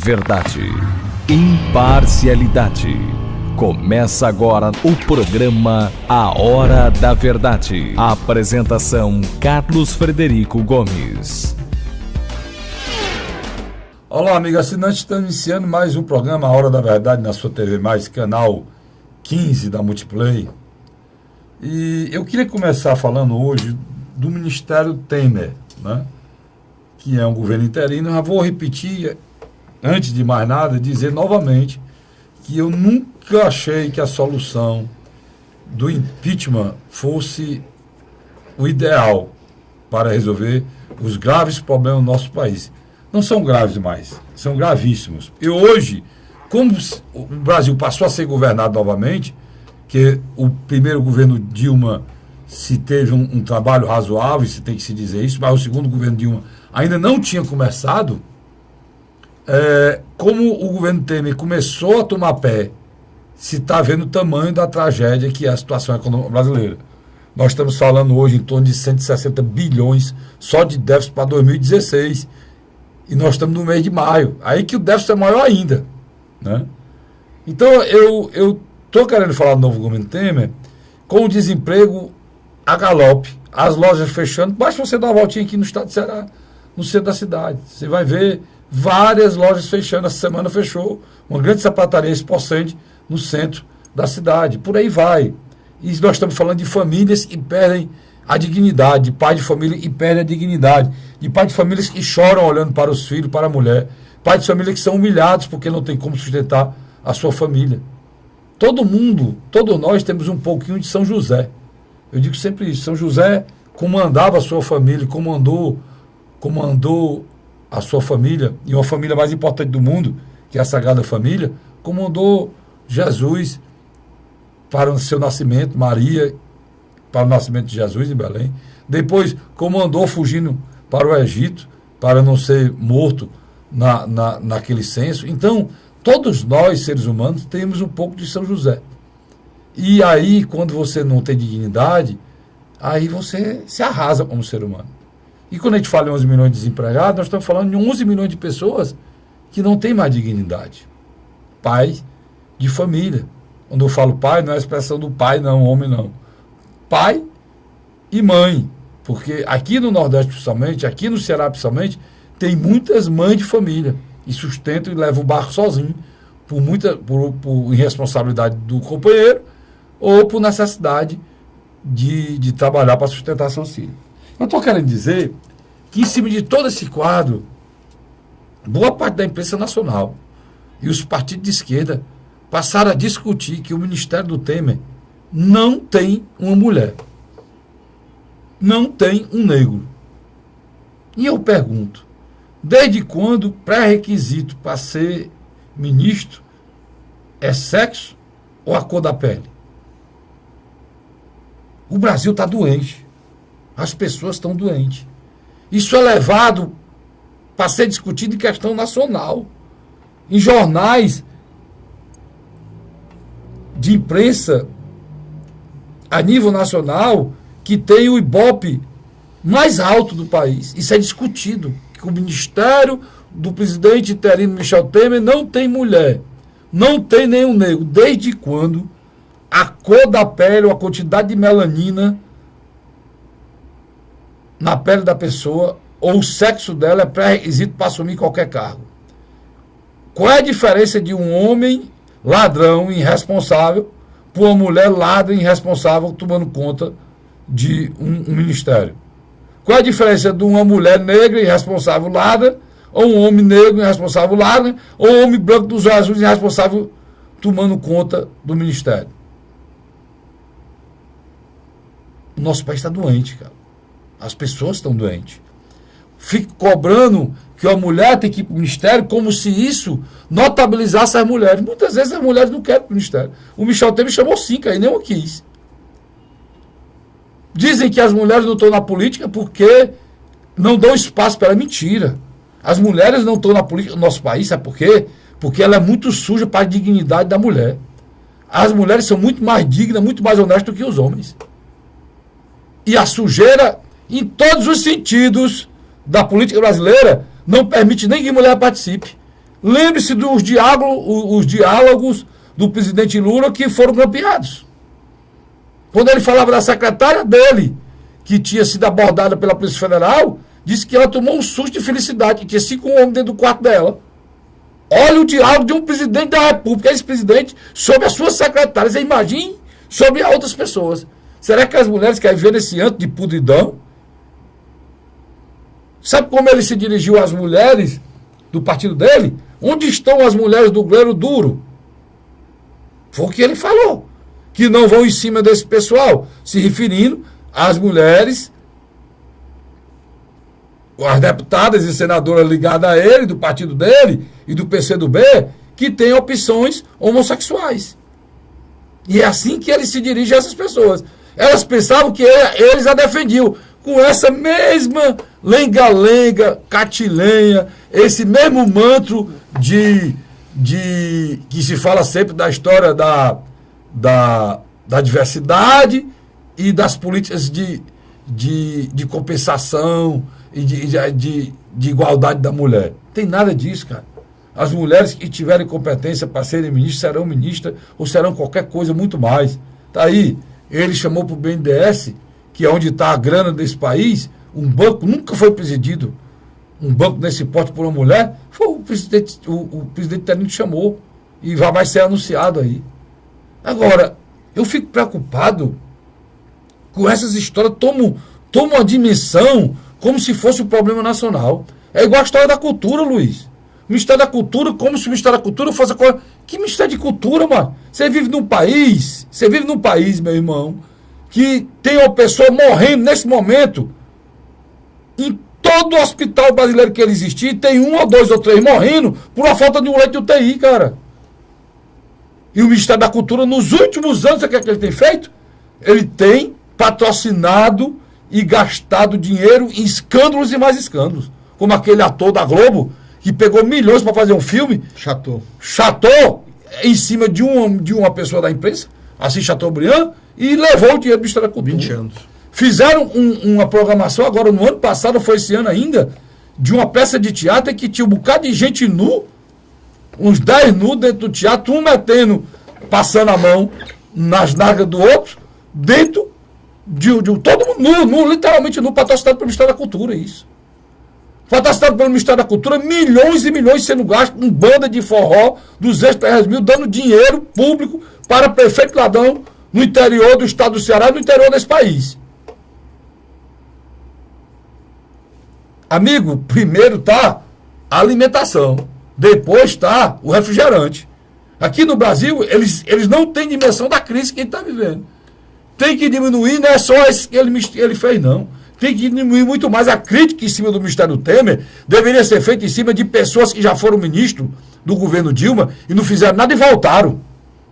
Verdade. Imparcialidade. Começa agora o programa A Hora da Verdade. A apresentação: Carlos Frederico Gomes. Olá, amigo assinante, estamos iniciando mais um programa A Hora da Verdade na sua TV+, canal 15 da Multiplay. E eu queria começar falando hoje do Ministério Temer, né? Que é um governo interino. Eu já vou repetir, antes de mais nada, dizer novamente que eu nunca achei que a solução do impeachment fosse o ideal para resolver os graves problemas do nosso país. Não são graves mais, são gravíssimos. E hoje, como o Brasil passou a ser governado novamente, que o primeiro governo Dilma se teve um trabalho razoável, se tem que se dizer isso, mas o segundo governo Dilma ainda não tinha começado, como o governo Temer começou a tomar pé, se está vendo o tamanho da tragédia que é a situação econômica brasileira. Nós estamos falando hoje em torno de 160 bilhões só de déficit para 2016. E nós estamos no mês de maio. Aí que o déficit é maior ainda, né? Então, eu estou querendo falar do novo governo Temer com o desemprego a galope, as lojas fechando. Basta você dar uma voltinha aqui no estado de Ceará, no centro da cidade. Você vai ver várias lojas fechando. Essa semana fechou uma grande sapataria Esposende no centro da cidade. Por aí vai. E nós estamos falando de famílias que perdem a dignidade, de pai de família e perde a dignidade, de pai de famílias que choram olhando para os filhos, para a mulher, pai de família que são humilhados porque não tem como sustentar a sua família. Todo mundo, todos nós temos um pouquinho de São José. Eu digo sempre isso. São José comandava a sua família, comandou a sua família, e uma família mais importante do mundo, que é a Sagrada Família, comandou Jesus para o seu nascimento, Maria para o nascimento de Jesus em Belém. Depois comandou fugindo para o Egito, para não ser morto naquele censo. Então, todos nós, seres humanos, temos um pouco de São José. E aí, quando você não tem dignidade, aí você se arrasa como ser humano. E quando a gente fala em 11 milhões de desempregados, nós estamos falando de 11 milhões de pessoas que não têm mais dignidade. Pai de família. Quando eu falo pai, não é a expressão do pai, não, homem não. Pai e mãe, porque aqui no Nordeste principalmente, aqui no Ceará principalmente, tem muitas mães de família e sustentam e levam o barco sozinho por irresponsabilidade do companheiro ou por necessidade de trabalhar para sustentar seus filhos. Eu estou querendo dizer que em cima de todo esse quadro, boa parte da imprensa nacional e os partidos de esquerda passaram a discutir que o Ministério do Temer não tem uma mulher, não tem um negro. E eu pergunto, desde quando pré-requisito para ser ministro é sexo ou a cor da pele? O Brasil está doente, as pessoas estão doentes. Isso é levado para ser discutido em questão nacional, em jornais de imprensa a nível nacional, que tem o Ibope mais alto do país. Isso é discutido, que o Ministério do presidente interino Michel Temer não tem mulher, não tem nenhum negro. Desde quando a cor da pele ou a quantidade de melanina na pele da pessoa ou o sexo dela é pré-requisito para assumir qualquer cargo? Qual é a diferença de um homem ladrão irresponsável por uma mulher ladra irresponsável tomando conta de um ministério? Qual é a diferença de uma mulher negra irresponsável ladra, ou um homem negro irresponsável ladra, ou um homem branco dos olhos azuis irresponsável tomando conta do ministério? O nosso país está doente, cara. As pessoas estão doentes. Fica cobrando que a mulher tem que ir para o ministério como se isso notabilizasse as mulheres. Muitas vezes as mulheres não querem para o ministério. O Michel Temer chamou 5, aí nenhuma quis. Dizem que as mulheres não estão na política porque não dão espaço para ela. Mentira. As mulheres não estão na política do nosso país, sabe por quê? Porque ela é muito suja para a dignidade da mulher. As mulheres são muito mais dignas, muito mais honestas do que os homens. E a sujeira, em todos os sentidos da política brasileira, não permite nem que mulher participe. Lembre-se dos os diálogos do presidente Lula que foram grampeados. Quando ele falava da secretária dele, que tinha sido abordada pela Polícia Federal, disse que ela tomou um susto de felicidade, que tinha 5 homens dentro do quarto dela. Olha o diálogo de um presidente da República, esse presidente, sobre as suas secretárias. Imagine sobre outras pessoas. Será que as mulheres querem ver esse anto de podridão? Sabe como ele se dirigiu às mulheres do partido dele? Onde estão as mulheres do Grelo Duro? Foi o que ele falou. Que não vão em cima desse pessoal, se referindo às mulheres, as deputadas e senadoras ligadas a ele, do partido dele e do PCdoB, que têm opções homossexuais. E é assim que ele se dirige a essas pessoas. Elas pensavam que eles a defendiam com essa mesma lenga-lenga, catilenha, esse mesmo manto que se fala sempre da história da diversidade e das políticas de compensação e de igualdade da mulher. Não tem nada disso, cara. As mulheres que tiverem competência para serem ministras serão ministras ou serão qualquer coisa muito mais. Tá aí, ele chamou para o BNDES, que é onde está a grana desse país, um banco nunca foi presidido, um banco nesse porte por uma mulher, foi o presidente Terino que chamou e vai ser anunciado aí. Agora, eu fico preocupado com essas histórias, tomam uma dimensão como se fosse um problema nacional. É igual a história da cultura, Luiz. O Ministério da Cultura, como se o Ministério da Cultura fosse a coisa... Que Ministério de Cultura, mano? Você vive num país, meu irmão, que tem uma pessoa morrendo nesse momento. Em todo hospital brasileiro que ele existir, tem 1 ou 2 ou 3 morrendo por uma falta de um leito de UTI, cara. E o Ministério da Cultura, nos últimos anos, o que é que ele tem feito? Ele tem patrocinado e gastado dinheiro em escândalos e mais escândalos. Como aquele ator da Globo, que pegou milhões para fazer um filme. Chateau em cima de uma pessoa da imprensa, assim Chateaubriand, e levou o dinheiro do Ministério da Cultura. 20 anos. Fizeram uma programação, agora no ano passado, foi esse ano ainda, de uma peça de teatro que tinha um bocado de gente nu, uns 10 nus dentro do teatro, um passando a mão nas nargas do outro, dentro de todo mundo nu, literalmente nu, patrocinado pelo Ministério da Cultura, isso. Patrocinado pelo Ministério da Cultura, milhões e milhões sendo gastos com banda de forró, 200 mil, dando dinheiro público para prefeito ladrão no interior do estado do Ceará e no interior desse país. Amigo, primeiro está a alimentação, depois está o refrigerante. Aqui no Brasil, eles não têm dimensão da crise que a gente está vivendo. Tem que diminuir, não é só isso que ele fez, não. Tem que diminuir muito mais. A crítica em cima do Ministério Temer deveria ser feita em cima de pessoas que já foram ministros do governo Dilma e não fizeram nada e voltaram.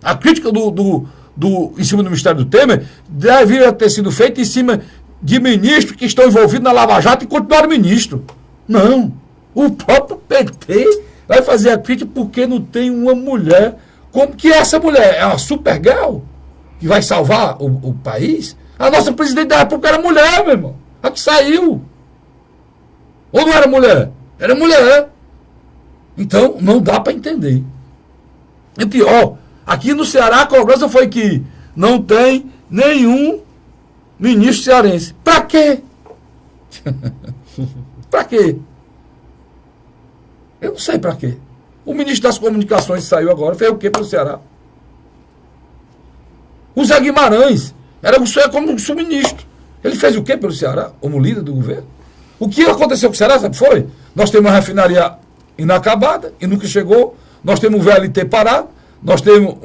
A crítica em cima do Ministério do Temer deveria ter sido feita em cima de ministros que estão envolvidos na Lava Jato e continuaram ministro. Não. O próprio PT vai fazer a crítica porque não tem uma mulher. Como que essa mulher? É uma Supergirl que vai salvar o país? A nossa presidente da República era mulher, meu irmão. A que saiu. Ou não era mulher? Era mulher. Então, não dá para entender. E pior, aqui no Ceará a cobrança foi que não tem nenhum ministro cearense. Para quê? Para quê? Eu não sei para quê. O ministro das Comunicações saiu agora, fez o quê para o Ceará? O Zé Guimarães era como subministro. Ele fez o quê pelo Ceará, como líder do governo? O que aconteceu com o Ceará, sabe, foi? Nós temos uma refinaria inacabada e nunca chegou. Nós temos um VLT parado. Nós temos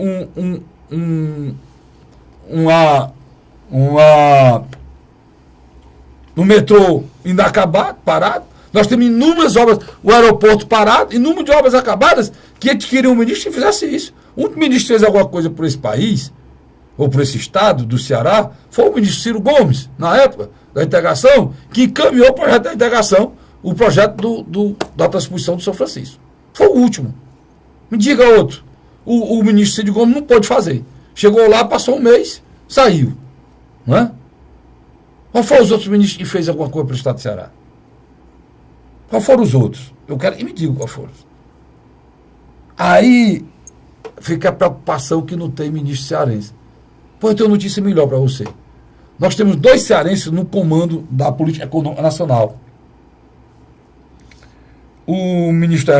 um metrô inacabado, parado. Nós temos inúmeras obras, o aeroporto parado, inúmeras de obras acabadas, que eles queriam um ministro que fizesse isso. O único ministro que fez alguma coisa por esse país, ou por esse estado do Ceará, foi o ministro Ciro Gomes, na época da integração, que encaminhou o projeto da integração, o projeto da transposição do São Francisco. Foi o último. Me diga outro. O ministro Ciro Gomes não pôde fazer. Chegou lá, passou um mês, saiu. Não é? Qual foram os outros ministros que fez alguma coisa para o estado do Ceará? Qual foram os outros? Eu quero que me diga qual foram. Aí fica a preocupação que não tem ministro cearense. Pois eu tenho notícia melhor para você. Nós temos 2 cearenses no comando da política econômica nacional. O ministro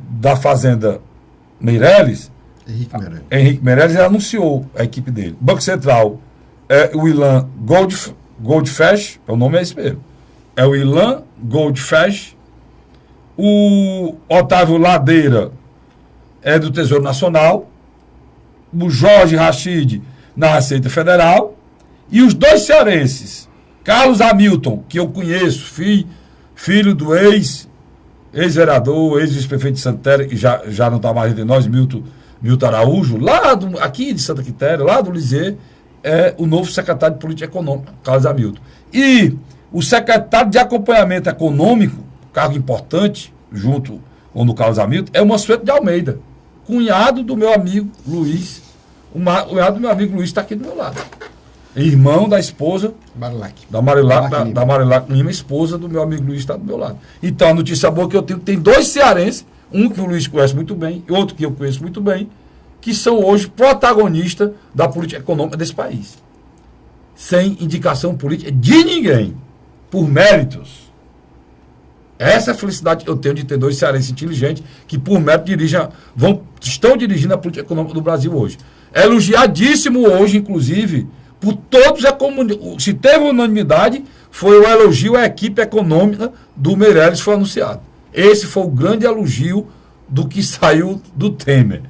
da Fazenda, Meirelles, Henrique Meirelles, ele anunciou a equipe dele. Banco Central, o Ilan Goldfesch, o nome é esse mesmo. É o Ilan Goldfesch. O Otávio Ladeira é do Tesouro Nacional. O Jorge Rachid na Receita Federal. E os 2 cearenses, Carlos Hamilton, que eu conheço, filho do ex-vereador, ex-vice-prefeito de Santa Quitéria, que já não está mais entre nós, Milton Araújo, aqui de Santa Quitéria, lá do Lisê, é o novo secretário de Política Econômica, Carlos Hamilton. E o secretário de Acompanhamento Econômico, cargo importante, junto com o do Carlos Hamilton, é o Mansueto de Almeida, cunhado do meu amigo Luiz. O cunhado do meu amigo Luiz está aqui do meu lado. Irmão da esposa da Marilac Lima, esposa do meu amigo Luiz, está do meu lado. Então, a notícia boa que eu tenho, tem 2 cearenses, um que o Luiz conhece muito bem, e outro que eu conheço muito bem, que são hoje protagonistas da política econômica desse país. Sem indicação política de ninguém, por méritos. Essa é a felicidade que eu tenho de ter 2 cearenses inteligentes que, por mérito, estão dirigindo a política econômica do Brasil hoje. É elogiadíssimo hoje, inclusive, por todos. Se teve unanimidade, foi o elogio à equipe econômica do Meirelles, foi anunciado. Esse foi o grande elogio do que saiu do Temer.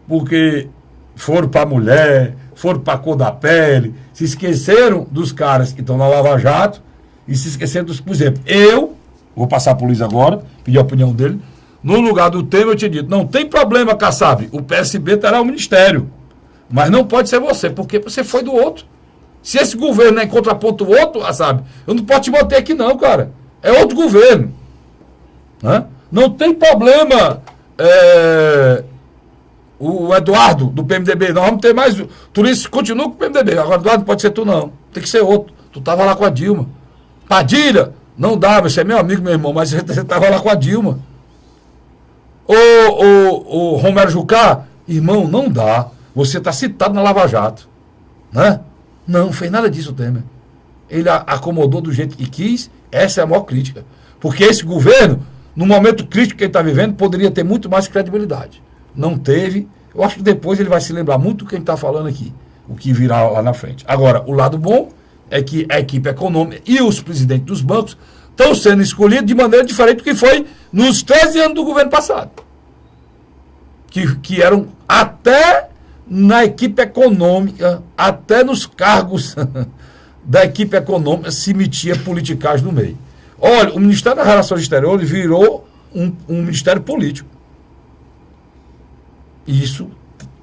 Porque foram para a mulher, foram para a cor da pele, se esqueceram dos caras que estão na Lava Jato e se esqueceram dos... Por exemplo, eu vou passar para o Luiz agora, pedir a opinião dele. No lugar do Temer, eu tinha dito, não tem problema, Kassab, o PSB terá o ministério. Mas não pode ser você, porque você foi do outro. Se esse governo é em contraponto do outro, sabe, eu não posso te manter aqui não, cara. É outro governo. Né? Não tem problema o Eduardo, do PMDB. Nós vamos ter mais... Turista continua com o PMDB. Agora, Eduardo, não pode ser tu não. Tem que ser outro. Tu estava lá com a Dilma. Padilha, não dá, você é meu amigo, meu irmão, mas você estava lá com a Dilma. O Romero Jucá, irmão, não dá. Você está citado na Lava Jato. Né? Não fez nada disso o Temer. Ele acomodou do jeito que quis. Essa é a maior crítica. Porque esse governo, no momento crítico que ele está vivendo, poderia ter muito mais credibilidade. Não teve. Eu acho que depois ele vai se lembrar muito do que a gente está falando aqui. O que virá lá na frente. Agora, o lado bom é que a equipe econômica e os presidentes dos bancos estão sendo escolhidos de maneira diferente do que foi nos 13 anos do governo passado. Que eram até na equipe econômica, até nos cargos da equipe econômica se metia politicagem no meio. Olha, o Ministério das Relações Exteriores virou um ministério político. Isso...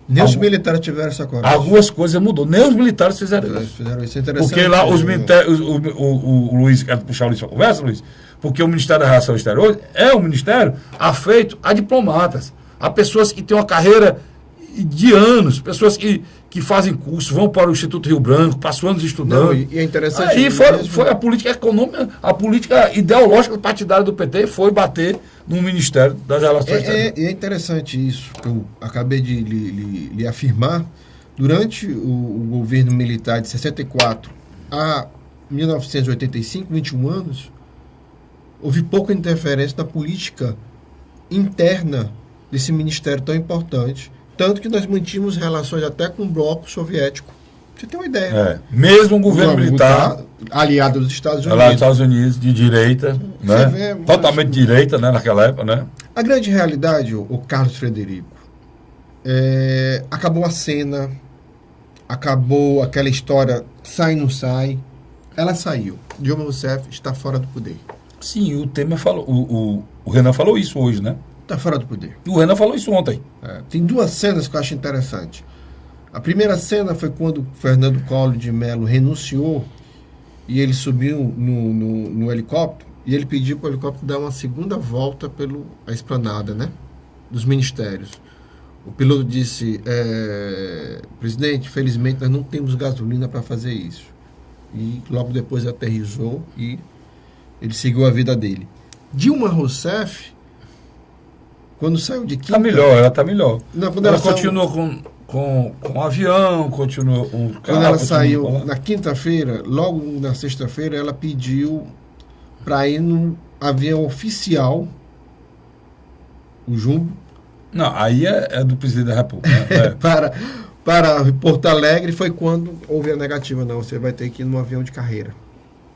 Nem os militares tiveram essa coragem. Algumas coisas mudou. Nem os militares fizeram isso. Isso é interessante. Porque lá os militares... O Luiz, quer puxar o Luiz para a conversa, Luiz? Porque o Ministério das Relações Exteriores é um ministério afeito a diplomatas, a pessoas que têm uma carreira de anos, pessoas que fazem curso, vão para o Instituto Rio Branco, passam anos estudando. Não, e é interessante. Aí foi a política econômica, a política ideológica partidária do PT foi bater no Ministério das Relações Exteriores. É interessante isso que eu acabei de lhe afirmar. Durante o governo militar de 64 a 1985, 21 anos, houve pouca interferência na política interna desse ministério tão importante. Tanto que nós mantínhamos relações até com o bloco soviético. Você tem uma ideia. Mesmo um governo militar aliado dos Estados Unidos. Aliado dos Estados Unidos, de direita, né? Totalmente de direita, né, naquela época, né? A grande realidade, o Carlos Frederico, acabou a cena, acabou aquela história sai, não sai. Ela saiu. Dilma Rousseff está fora do poder. Sim, o Temer falou, o Renan falou isso hoje, né? Está fora do poder. O Renan falou isso ontem. Tem 2 cenas que eu acho interessante. A primeira cena foi quando Fernando Collor de Mello renunciou e ele subiu no helicóptero e ele pediu para o helicóptero dar uma segunda volta pela esplanada, né, dos ministérios. O piloto disse, presidente, felizmente nós não temos gasolina para fazer isso. E logo depois aterrissou e ele seguiu a vida dele. Dilma Rousseff Quando saiu de Quinta... Tá melhor, ela tá melhor. Não, quando ela ela saiu- continua com avião, continua um carro. Quando ela continua saiu com- na quinta-feira, logo na sexta-feira, ela pediu para ir no avião oficial, o Jumbo, Não, aí é do presidente da República. Né? para Porto Alegre. Foi quando houve a negativa. Não, você vai ter que ir num avião de carreira.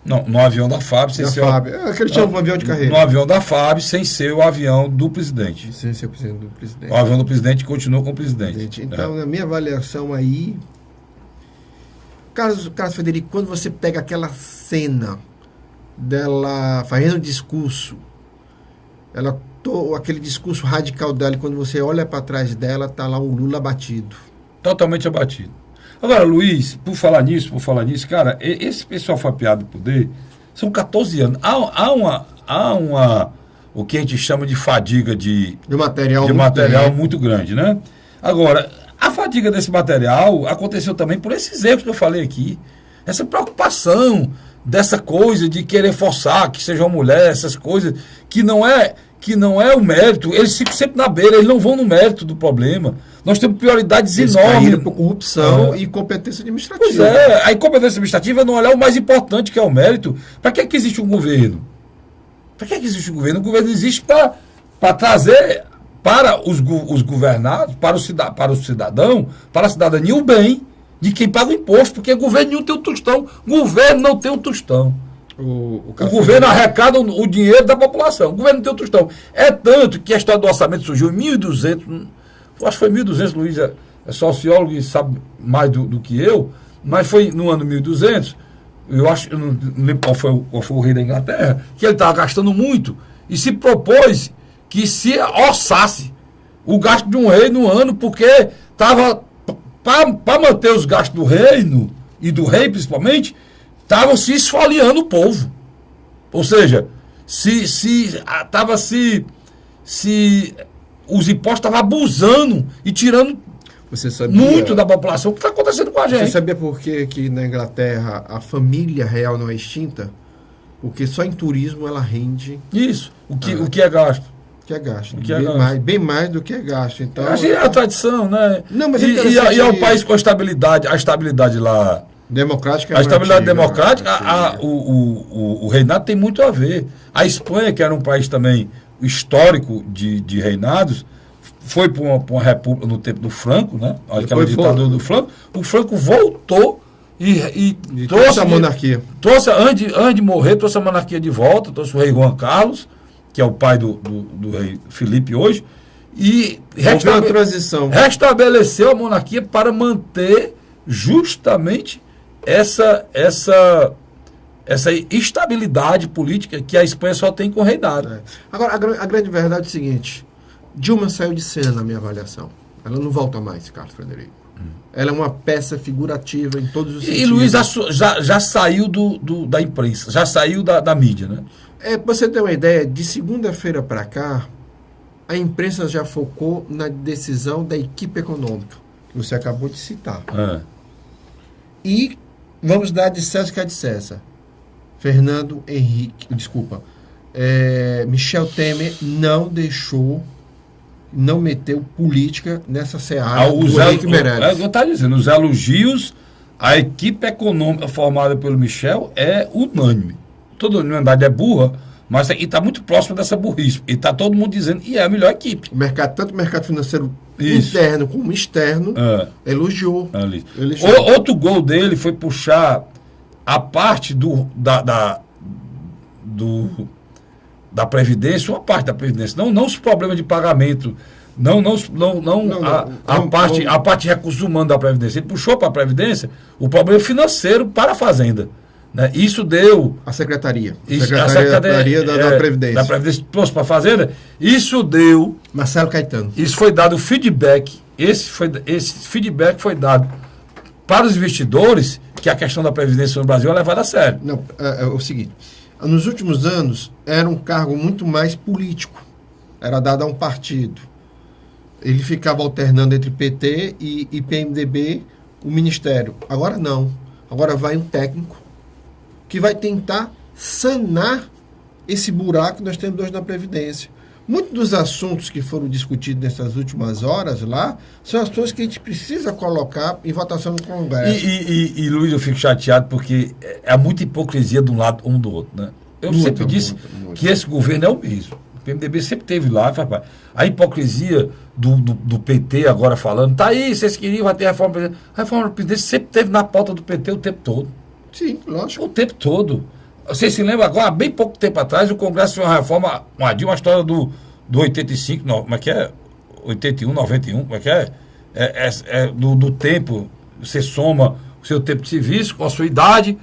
Não, no avião da FAB, sem Da ser FAB. É aquele chamam de avião de carreira. No avião da FAB, sem ser o avião do presidente. Sem ser o presidente do presidente. O avião do presidente continua com o presidente. Então, na minha avaliação aí, Carlos Frederico, quando você pega aquela cena dela fazendo o discurso, aquele discurso radical dela, e quando você olha para trás dela, tá lá um Lula abatido. Totalmente abatido. Agora, Luiz, por falar nisso, cara, esse pessoal fapeado do poder são 14 anos. Há uma o que a gente chama de fadiga de material muito grande, né? Agora, a fadiga desse material aconteceu também por esses erros que eu falei aqui. Essa preocupação dessa coisa de querer forçar que seja uma mulher, essas coisas, que não é o mérito. Eles ficam sempre na beira, eles não vão no mérito do problema. Nós temos prioridades enormes. Por corrupção e incompetência administrativa. Pois é, a incompetência administrativa é não olhar o mais importante, que é o mérito. Para que existe um governo? Para que existe um governo? O governo existe para trazer para os governados, para o cidadão, para a cidadania, o bem de quem paga o imposto, porque o governo não tem um tostão. O governo não tem um tostão. O governo arrecada o dinheiro da população. O governo não tem um tostão. É tanto que a história do orçamento surgiu em 1.200, acho que foi 1.200, Luiz é sociólogo e sabe mais do que eu, mas foi no ano 1.200, eu não lembro qual foi o rei da Inglaterra, que ele estava gastando muito e se propôs que se orçasse o gasto de um rei no ano, porque estava, para manter os gastos do reino, e do rei principalmente, estavam se esfoliando o povo. Ou seja, se os impostos estavam abusando e tirando muito da população. O que está acontecendo com a gente? Você sabia por que na Inglaterra a família real não é extinta? Porque só em turismo ela rende. Isso. O que é gasto? Que é gasto. O que é gasto. Bem mais do que é gasto. Então, acho que é a tradição, né? Não, mas é um país com a estabilidade lá. Democrática. A estabilidade democrática, o reinado tem muito a ver. A Espanha, que era um país também histórico de reinados, foi para uma república no tempo do Franco, né? Aquela ditadura do Franco. O Franco voltou e trouxe a monarquia. Antes de morrer, trouxe a monarquia de volta, trouxe o rei Juan Carlos, que é o pai do rei Felipe hoje, e restabeleceu a monarquia para manter justamente essa estabilidade política que a Espanha só tem com o reinado. Agora, a grande verdade é o seguinte: Dilma saiu de cena, na minha avaliação. Ela não volta mais, Carlos Frederico. Ela é uma peça figurativa em todos os sentidos. E Luiz já saiu da imprensa, já saiu da mídia, né? Pra você ter uma ideia, de segunda-feira para cá, a imprensa já focou na decisão da equipe econômica, que você acabou de citar. E vamos dar de César que é de César. Michel Temer não meteu política nessa seara do Henrique Meirelles. Eu estava dizendo, os elogios à equipe econômica formada pelo Michel é unânime. Toda unanimidade é burra, mas está muito próximo dessa burrice. E está todo mundo dizendo que é a melhor equipe. Tanto o mercado financeiro interno como externo elogiou. Outro gol dele foi puxar a parte da Previdência, uma parte da Previdência, não os problemas de pagamento, a parte de recursos humanos da Previdência. Ele puxou para a Previdência o problema financeiro para a Fazenda. Né? Isso deu... A Secretaria. A Secretaria da Previdência. Da Previdência trouxe para a Fazenda. Isso deu... Marcelo Caetano. Isso foi dado feedback. Esse feedback foi dado para os investidores que a questão da Previdência no Brasil é levada a sério. Não, é o seguinte. Nos últimos anos, era um cargo muito mais político. Era dado a um partido. Ele ficava alternando entre PT e PMDB, o Ministério. Agora não. Agora vai um técnico que vai tentar sanar esse buraco que nós temos hoje na Previdência. Muitos dos assuntos que foram discutidos nessas últimas horas lá são assuntos que a gente precisa colocar em votação no Congresso. E Luiz, eu fico chateado porque é muita hipocrisia de um lado um do outro, né? Eu sempre disse que esse governo é o mesmo. O PMDB sempre teve lá. A hipocrisia do PT agora falando, tá aí, vocês queriam, vai ter reforma da Previdência. A reforma da Previdência sempre teve na pauta do PT o tempo todo. Sim, lógico. O tempo todo. Vocês se lembram agora, há bem pouco tempo atrás, o Congresso fez uma reforma, uma história do 85, como é que é? 81, 91, como é que é? Do tempo, você soma o seu tempo de serviço com a sua idade,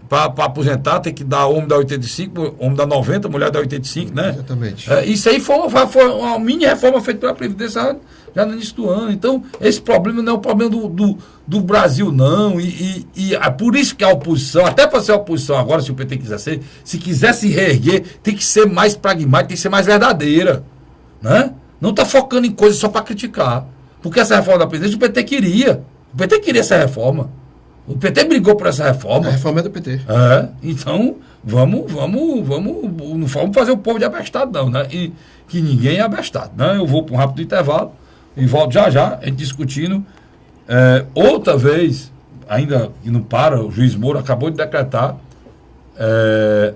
para aposentar, tem que dar homem da 85, homem da 90, mulher da 85, né? Exatamente. Isso aí foi uma mini reforma feita pela Previdência já no início do ano. Então, esse problema não é um problema do Brasil, não. E é por isso que a oposição, até para ser oposição agora, se o PT quiser ser, se quiser se reerguer, tem que ser mais pragmática, tem que ser mais verdadeira. Né? Não está focando em coisas só para criticar. Porque essa reforma da Previdência, o PT queria. O PT queria essa reforma. O PT brigou por essa reforma. A reforma é do PT. Então, não vamos fazer o povo de abestado, não, né? E que ninguém é abestado, né? Eu vou para um rápido intervalo e volto já, a gente discutindo. Outra vez, ainda que não para, o juiz Moro acabou de decretar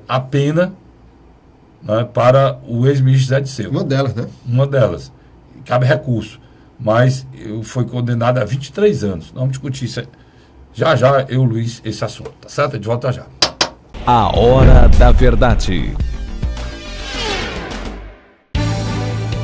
a pena, né, para o ex-ministro Zé Disseu. Uma delas, né? Uma delas. Cabe recurso. Mas foi condenado a 23 anos. Não vamos discutir isso. Já, Luiz, esse assunto. Tá certo? De volta já. A Hora da Verdade.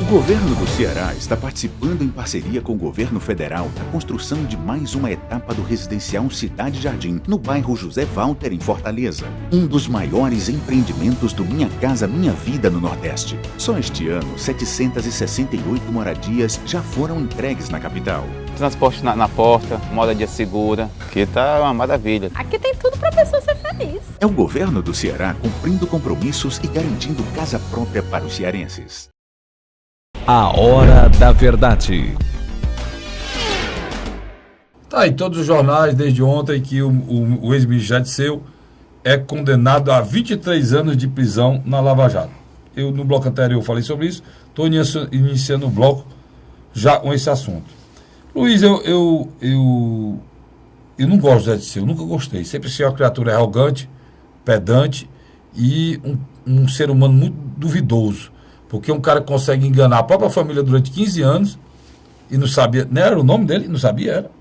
O governo do Ceará está participando em parceria com o governo federal da construção de mais uma etapa do residencial Cidade Jardim, no bairro José Walter, em Fortaleza. Um dos maiores empreendimentos do Minha Casa Minha Vida no Nordeste. Só este ano, 768 moradias já foram entregues na capital. Transporte na porta, moradia segura, que tá uma maravilha. Aqui tem tudo para a pessoa ser feliz. É o governo do Ceará cumprindo compromissos e garantindo casa própria para os cearenses. A Hora da Verdade. Tá aí todos os jornais desde ontem que o ex-ministro Zé Disseu é condenado a 23 anos de prisão na Lava Jato. Eu no bloco anterior falei sobre isso, estou iniciando o bloco já com esse assunto. Luiz, eu não gosto do Zé Disseu, nunca gostei. Sempre achei uma criatura arrogante, pedante e um ser humano muito duvidoso. Porque um cara consegue enganar a própria família durante 15 anos e não sabia, não era o nome dele? Não sabia, era.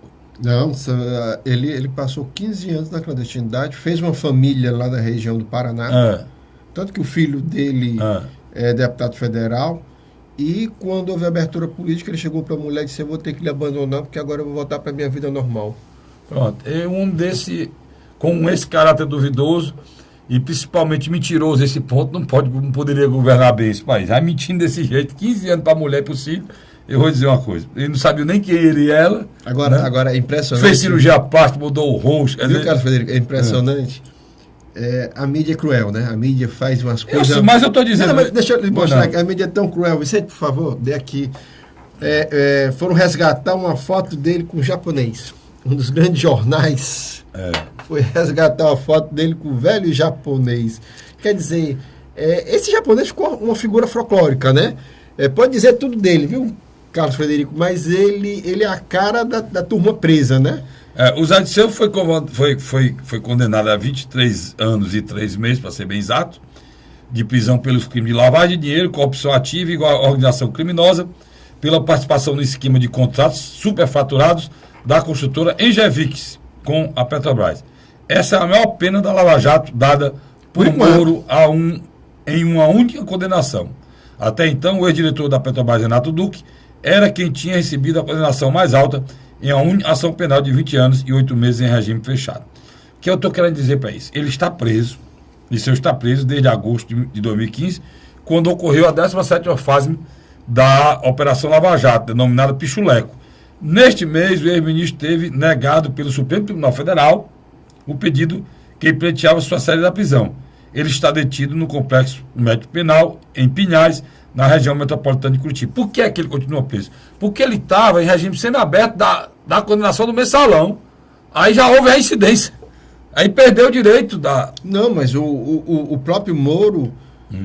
Não, ele passou 15 anos na clandestinidade, fez uma família lá na região do Paraná. Tanto que o filho dele é deputado federal. E quando houve abertura política, ele chegou para a mulher e disse: eu vou ter que lhe abandonar porque agora eu vou voltar para a minha vida normal. Pronto. É um homem desse, com esse caráter duvidoso e principalmente mentiroso, esse ponto, não poderia governar bem esse país. Aí mentindo desse jeito, 15 anos para a mulher possível, eu vou dizer uma coisa. Ele não sabia nem quem ele e ela. Agora é impressionante. Fez cirurgia plástica, mudou o rosto. Viu, Carlos Frederico? É impressionante. A mídia é cruel, né? A mídia faz umas coisas... Mas eu estou dizendo... Não, mas deixa eu lhe mostrar que a mídia é tão cruel. Vicente, por favor, dê aqui. Foram resgatar uma foto dele com um japonês. Um dos grandes jornais foi resgatar uma foto dele com o velho japonês. Quer dizer, esse japonês ficou uma figura folclórica, né? Pode dizer tudo dele, viu, Carlos Frederico? Mas ele é a cara da turma presa, né? O Zé Disseu foi condenado a 23 anos e 3 meses, para ser bem exato, de prisão pelos crimes de lavagem de dinheiro, corrupção ativa e organização criminosa, pela participação no esquema de contratos superfaturados da construtora Engevix com a Petrobras. Essa é a maior pena da Lava Jato dada por Moro em uma única condenação. Até então, o ex-diretor da Petrobras, Renato Duque, era quem tinha recebido a condenação mais alta em uma ação penal de 20 anos e 8 meses em regime fechado. O que eu estou querendo dizer para isso? Ele está preso, Disseu está preso desde agosto de 2015, quando ocorreu a 17ª fase da Operação Lava Jato, denominada Pichuleco. Neste mês, o ex-ministro teve negado pelo Supremo Tribunal Federal o pedido que pleiteava sua saída da prisão. Ele está detido no Complexo Médico Penal, em Pinhais, na região metropolitana de Curitiba. Por que é que ele continua preso? Porque ele estava em regime semiaberto da condenação do mensalão. Aí já houve a incidência. Aí perdeu o direito da... Não, mas o próprio Moro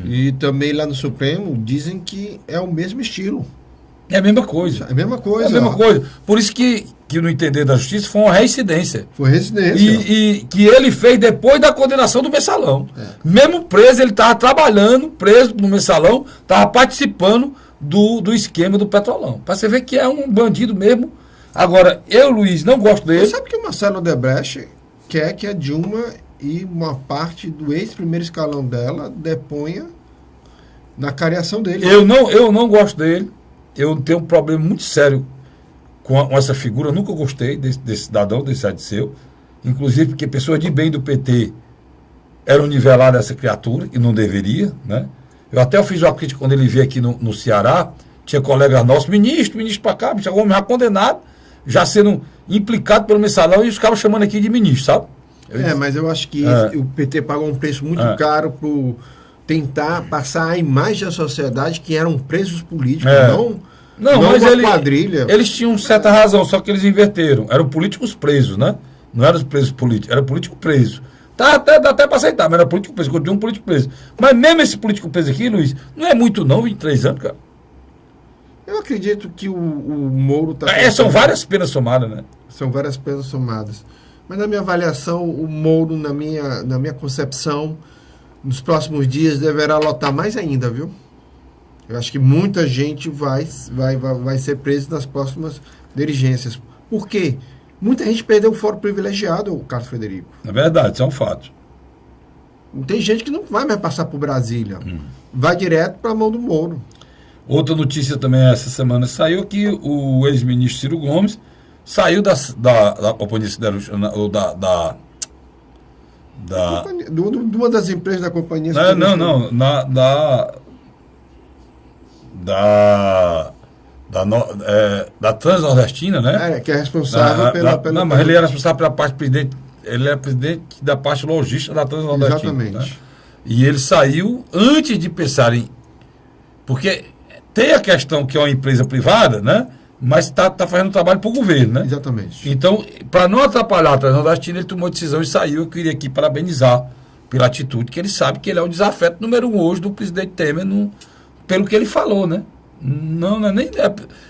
E também lá no Supremo dizem que é o mesmo estilo. É a mesma coisa. É a mesma coisa. É a mesma coisa. Por isso que no entender da justiça foi uma reincidência. Foi residência. E que ele fez depois da condenação do mensalão. Mesmo preso, ele estava trabalhando, preso no mensalão, estava participando do esquema do Petrolão. Para você ver que é um bandido mesmo. Agora, eu, Luiz, não gosto dele. Você sabe que o Marcelo Odebrecht quer que a Dilma e uma parte do ex-primeiro escalão dela deponha na cariação dele. Eu não gosto dele. Eu tenho um problema muito sério com essa figura. Eu nunca gostei desse cidadão, desse Adisseu. Inclusive porque pessoas de bem do PT eram niveladas essa criatura, e não deveria, né? Eu fiz uma crítica quando ele veio aqui no Ceará. Tinha colegas nossos, ministro para cá, o homem já condenado, já sendo implicado pelo mensalão, e os caras chamando aqui de ministro, sabe? Mas eu acho que o PT pagou um preço muito caro por tentar passar a imagem da sociedade que eram presos políticos, não mas uma quadrilha. Eles tinham certa razão, só que eles inverteram. Eram políticos presos, né? Não eram presos políticos, era político preso. Dá até para aceitar, mas era político preso, continua um político preso. Mas mesmo esse político preso aqui, Luiz, não é muito não, 23 anos, cara. Eu acredito que o Moro está... São várias penas somadas, né? São várias penas somadas. Mas na minha avaliação, o Moro, na minha concepção, nos próximos dias deverá lotar mais ainda, viu? Eu acho que muita gente vai ser presa nas próximas diligências. Por quê? Muita gente perdeu o foro privilegiado, Carlos Frederico. É verdade, isso é um fato. Tem gente que não vai mais passar por Brasília. Vai direto para a mão do Moro. Outra notícia também essa semana saiu que o ex-ministro Ciro Gomes saiu da Companhia Siderúrgica, ou de uma das empresas da Companhia Siderúrgica. Da Transnordestina, né? Que é responsável pela... mas ele era responsável pela parte presidente. Ele era presidente da parte logística da Transnordestina. Exatamente. Né? E ele saiu antes de pensar em... Porque tem a questão que é uma empresa privada, né? Mas está fazendo trabalho para o governo, né? Exatamente. Então, para não atrapalhar a Transnordestina, ele tomou a decisão e saiu. Eu queria aqui parabenizar pela atitude, que ele sabe que ele é o desafeto número 1 hoje do presidente Temer, pelo que ele falou, né?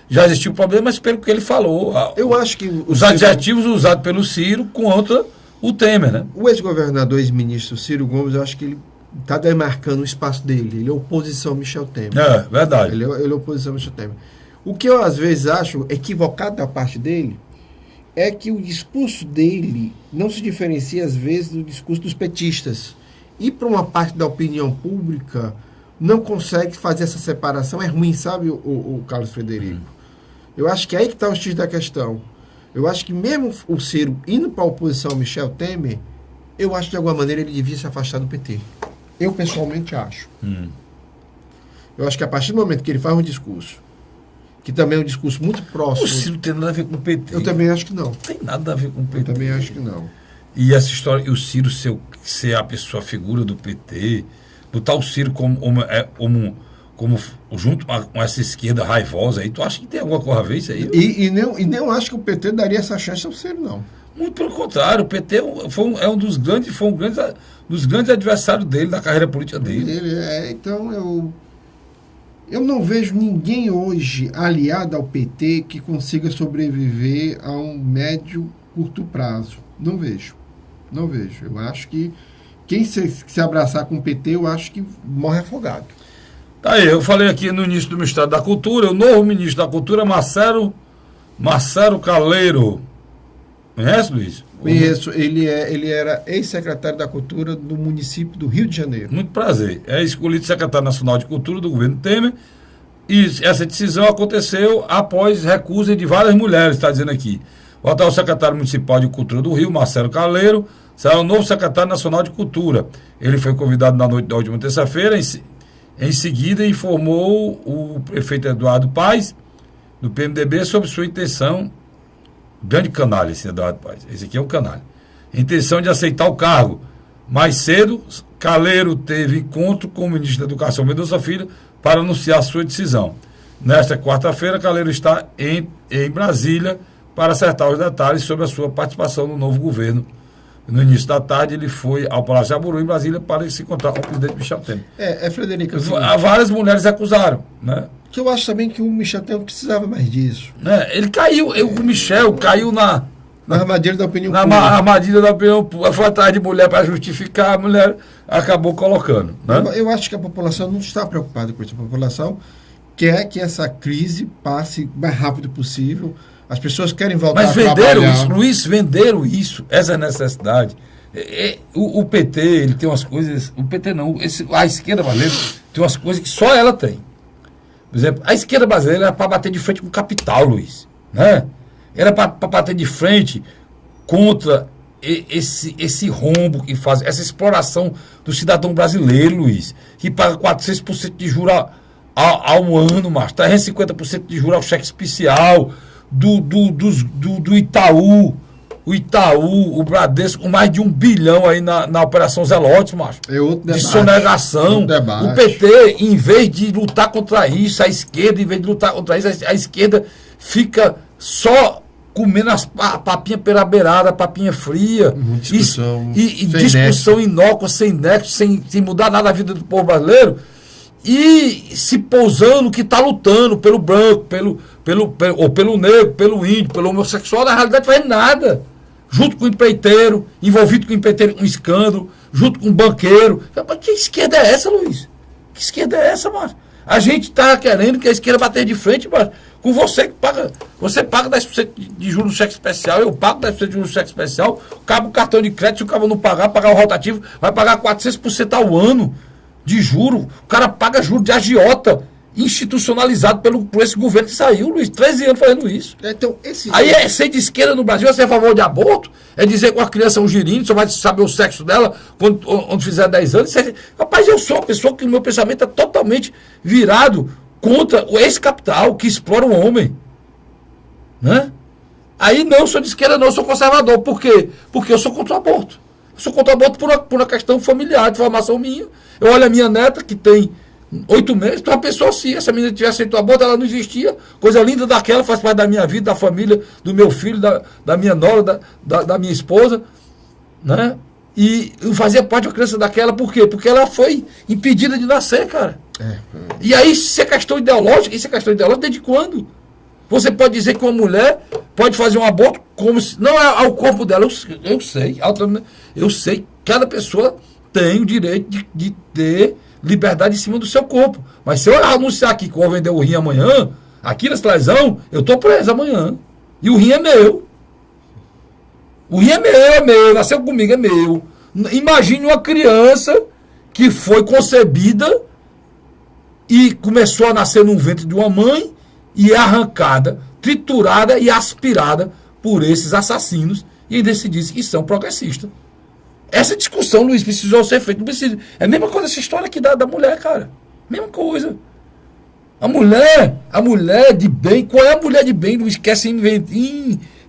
Já existiu problema, mas pelo que ele falou. Eu acho que os adjetivos usados pelo Ciro contra o Temer, né? O ex-governador, ex-ministro Ciro Gomes, eu acho que ele está demarcando o espaço dele. Ele é oposição a Michel Temer. Verdade. Ele é oposição a Michel Temer. O que eu, às vezes, acho equivocado da parte dele é que o discurso dele não se diferencia, às vezes, do discurso dos petistas. E para uma parte da opinião pública, não consegue fazer essa separação. É ruim, sabe, o Carlos Frederico? Eu acho que é aí que está o X da questão. Eu acho que mesmo o Ciro indo para a oposição ao Michel Temer, eu acho que, de alguma maneira, ele devia se afastar do PT. Eu, pessoalmente, acho. Eu acho que a partir do momento que ele faz um discurso, que também é um discurso muito próximo... O Ciro não tem nada a ver com o PT. Eu também acho que não. Não tem nada a ver com o PT. Eu também acho que não. E essa história, e o Ciro ser a figura do PT, botar o Ciro como junto com essa esquerda raivosa aí, tu acha que tem alguma coisa a ver isso aí? E nem acho que o PT daria essa chance ao Ciro, não. Muito pelo contrário, o PT foi um dos grandes adversários dele, da carreira política dele. Então, eu não vejo ninguém hoje aliado ao PT que consiga sobreviver a um médio, curto prazo. Não vejo. Eu acho que quem se abraçar com o PT, eu acho que morre afogado. Tá aí, eu falei aqui no início do Ministério da Cultura, o novo ministro da Cultura, Marcelo Calero. Conhece, Luiz? Conheço, ele era ex-secretário da Cultura do município do Rio de Janeiro. Muito prazer. É escolhido secretário nacional de Cultura do governo Temer. E essa decisão aconteceu após recusa de várias mulheres, está dizendo aqui. O atual secretário municipal de Cultura do Rio, Marcelo Calero, será o novo secretário nacional de Cultura. Ele foi convidado na noite da última terça-feira. Em seguida, informou o prefeito Eduardo Paes, do PMDB, sobre sua intenção. Grande canalha esse Eduardo Paes. Esse aqui é um canalha. Intenção de aceitar o cargo. Mais cedo, Calero teve encontro com o ministro da Educação, Mendonça Filho, para anunciar sua decisão. Nesta quarta-feira, Calero está em Brasília para acertar os detalhes sobre a sua participação no novo governo No início da tarde, ele foi ao Palácio Jaburu, em Brasília, para se encontrar com o presidente Michel Temer. Frederico, assim, Várias mulheres acusaram, né? que eu acho também que o Michel Temer precisava mais disso. Ele caiu, o Michel caiu na armadilha da opinião pública. Armadilha da opinião pública. Foi atrás de mulher para justificar, a mulher acabou colocando. Né? Eu acho que a população não está preocupada com isso. A população quer que essa crise passe o mais rápido possível. As pessoas querem voltar a trabalhar. Mas venderam isso, Luiz, venderam isso, essa necessidade. O PT, ele tem umas coisas... O PT não, a esquerda brasileira tem umas coisas que só ela tem. Por exemplo, a esquerda brasileira era para bater de frente com o capital, Luiz. Né? Era para bater de frente contra esse rombo que faz, essa exploração do cidadão brasileiro, Luiz, que paga 400% de juros ao ano, mas 350% de juros ao cheque especial, do Itaú, o Bradesco, com mais de 1 bilhão aí na Operação Zelotes, macho. É outro debate, de sonegação. O PT, em vez de lutar contra isso, a esquerda, em vez de lutar contra isso, a esquerda fica só comendo as papinha pela beirada, papinha fria. Discussão inócua, sem nexo, sem mudar nada a vida do povo brasileiro. E se pousando que está lutando pelo branco, ou pelo negro, pelo índio, pelo homossexual, na realidade faz nada. Junto com o empreiteiro, envolvido com o empreiteiro com um escândalo, junto com um banqueiro. Mas que esquerda é essa, Luiz? Que esquerda é essa, mano? A gente está querendo que a esquerda bater de frente, mas com você que paga. Você paga 10% de juros no cheque especial, eu pago 10% de juros no cheque especial, cabe o cartão de crédito, se o cara não pagar o rotativo, vai pagar 400% ao ano de juro. O cara paga juro de agiota institucionalizado por esse governo que saiu, Luiz. 13 anos fazendo isso. Então, aí é ser de esquerda no Brasil, é ser a favor de aborto, é dizer que uma criança é um girino, só vai saber o sexo dela quando fizer 10 anos. Rapaz, eu sou uma pessoa que o meu pensamento é totalmente virado contra esse capital que explora o homem. Né? Aí não, eu sou de esquerda, não, eu sou conservador. Por quê? Porque eu sou contra o aborto. Eu sou contra o aborto por uma questão familiar, de formação minha. Eu olho a minha neta, que tem 8 meses, então a pessoa, se essa menina tivesse feito o aborto, ela não existia. Coisa linda daquela, faz parte da minha vida, da família, do meu filho, da minha nora, da minha esposa. Né? E eu fazia parte de uma criança daquela, por quê? Porque ela foi impedida de nascer, cara. E aí, isso é questão ideológica, desde quando? Você pode dizer que uma mulher pode fazer um aborto como se... Não é ao corpo dela, eu sei. Eu sei, cada pessoa tem o direito de ter liberdade em cima do seu corpo. Mas se eu anunciar aqui que eu vou vender o rim amanhã, aqui na televisão, eu estou preso amanhã. E o rim é meu. O rim é meu, nasceu comigo, é meu. Imagine uma criança que foi concebida e começou a nascer no ventre de uma mãe e é arrancada, triturada e aspirada por esses assassinos e ainda se diz que são progressistas. Essa discussão, Luiz, precisou ser feita. Não precisa. É a mesma coisa essa história aqui da mulher, cara. Mesma coisa. A mulher de bem, qual é a mulher de bem, Luiz, que quer se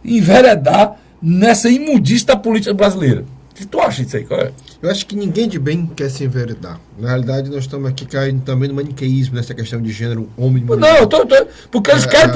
enveredar nessa imundice da política brasileira? O que tu acha disso aí? Qual é? Eu acho que ninguém de bem quer se enveredar. Na realidade, nós estamos aqui caindo também no maniqueísmo, nessa questão de gênero, homem e mulher. Não, porque eles querem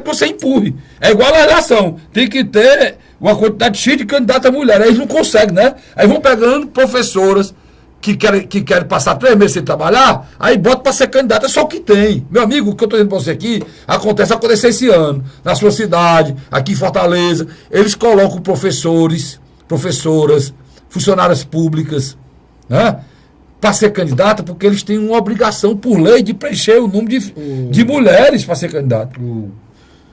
que você empurre. É igual a eleição. Tem que ter uma quantidade cheia de candidatos a mulher. Aí eles não conseguem, né? Aí vão pegando professoras que querem passar 3 meses sem trabalhar, aí bota para ser candidata, é só o que tem. Meu amigo, o que eu estou dizendo para você aqui, aconteceu esse ano, na sua cidade, aqui em Fortaleza, eles colocam professores, professoras, funcionárias públicas, né, para ser candidata, porque eles têm uma obrigação por lei de preencher o número de mulheres para ser candidato.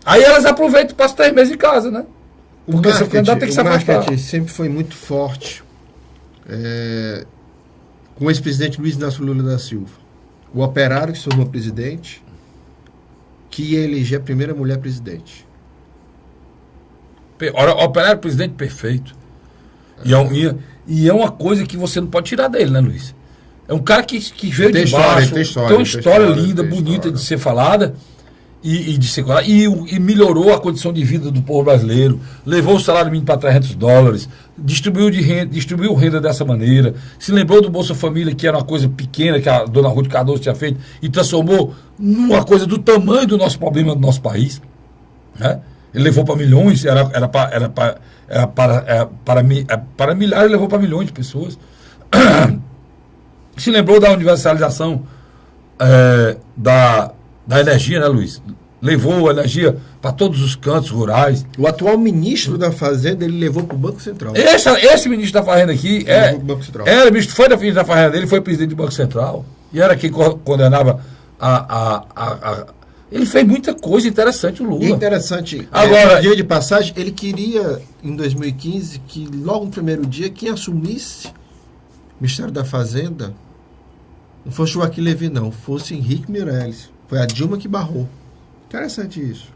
Aí elas aproveitam e passam 3 meses em casa, né? Porque ser candidato tem que se afastar. O marketing sempre foi muito forte com o ex-presidente Luiz Inácio Lula da Silva. O operário que se tornou presidente, que ia eleger a primeira mulher presidente. O operário presidente perfeito. E é uma coisa que você não pode tirar dele, né, Luiz? É um cara que veio de baixo, tem uma história linda, bonita de ser falada e de ser falada, e melhorou a condição de vida do povo brasileiro, levou o salário mínimo para $300, distribuiu renda dessa maneira, se lembrou do Bolsa Família, que era uma coisa pequena que a dona Ruth Cardoso tinha feito, e transformou numa coisa do tamanho do nosso problema do nosso país, né? Ele levou para milhões, para milhares, ele levou para milhões de pessoas. Se lembrou da universalização da energia, né, Luiz? Levou a energia para todos os cantos rurais. O atual ministro da Fazenda, ele levou para o Banco Central. Esse ministro da Fazenda aqui foi da ministra da Fazenda, ele foi presidente do Banco Central e era quem coordenava ele fez muita coisa interessante, o Lula. Interessante. Agora, dia de passagem, ele queria, em 2015, que logo no primeiro dia, quem assumisse o Ministério da Fazenda não fosse Joaquim Levy, não, fosse Henrique Meirelles. Foi a Dilma que barrou. Interessante isso.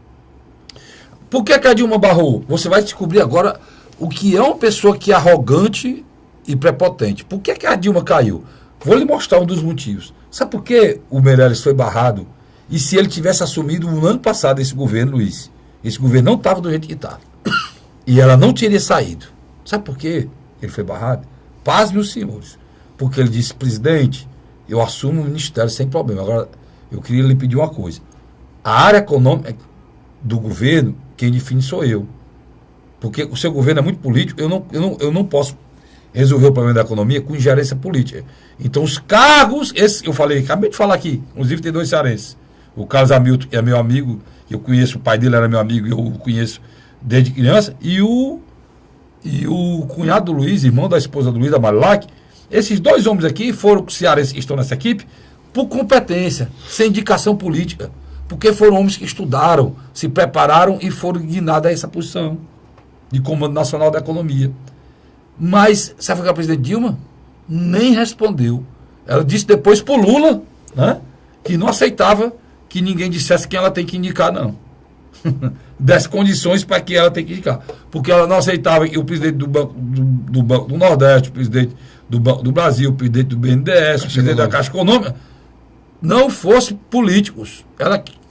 Por que a Dilma barrou? Você vai descobrir agora o que é uma pessoa que é arrogante e prepotente. Por que a Dilma caiu? Vou lhe mostrar um dos motivos. Sabe por que o Meirelles foi barrado? E se ele tivesse assumido no ano passado esse governo, Luiz, esse governo não estava do jeito que está. E ela não teria saído. Sabe por quê ele foi barrado? Pasme os senhores. Porque ele disse, presidente, eu assumo o ministério sem problema. Agora, eu queria lhe pedir uma coisa. A área econômica do governo, quem define sou eu. Porque o seu governo é muito político, eu não posso resolver o problema da economia com ingerência política. Então, os cargos, eu falei, acabei de falar aqui, inclusive tem 2 cearenses. O Carlos Hamilton, que é meu amigo, eu conheço, o pai dele era meu amigo, eu o conheço desde criança, e o cunhado do Luiz, irmão da esposa do Luiz, da Marilac, esses 2 homens aqui foram cearenses que estão nessa equipe por competência, sem indicação política, porque foram homens que estudaram, se prepararam e foram guinados a essa posição de Comando Nacional da Economia. Mas, sabe o que a presidente Dilma? Nem respondeu. Ela disse depois para o Lula, né, que não aceitava que ninguém dissesse quem ela tem que indicar, não. Desse condições para que ela tem que indicar. Porque ela não aceitava que o presidente do Banco do Nordeste, o presidente do Banco do Brasil, o presidente do BNDES, o presidente da Caixa Econômica, não fossem políticos.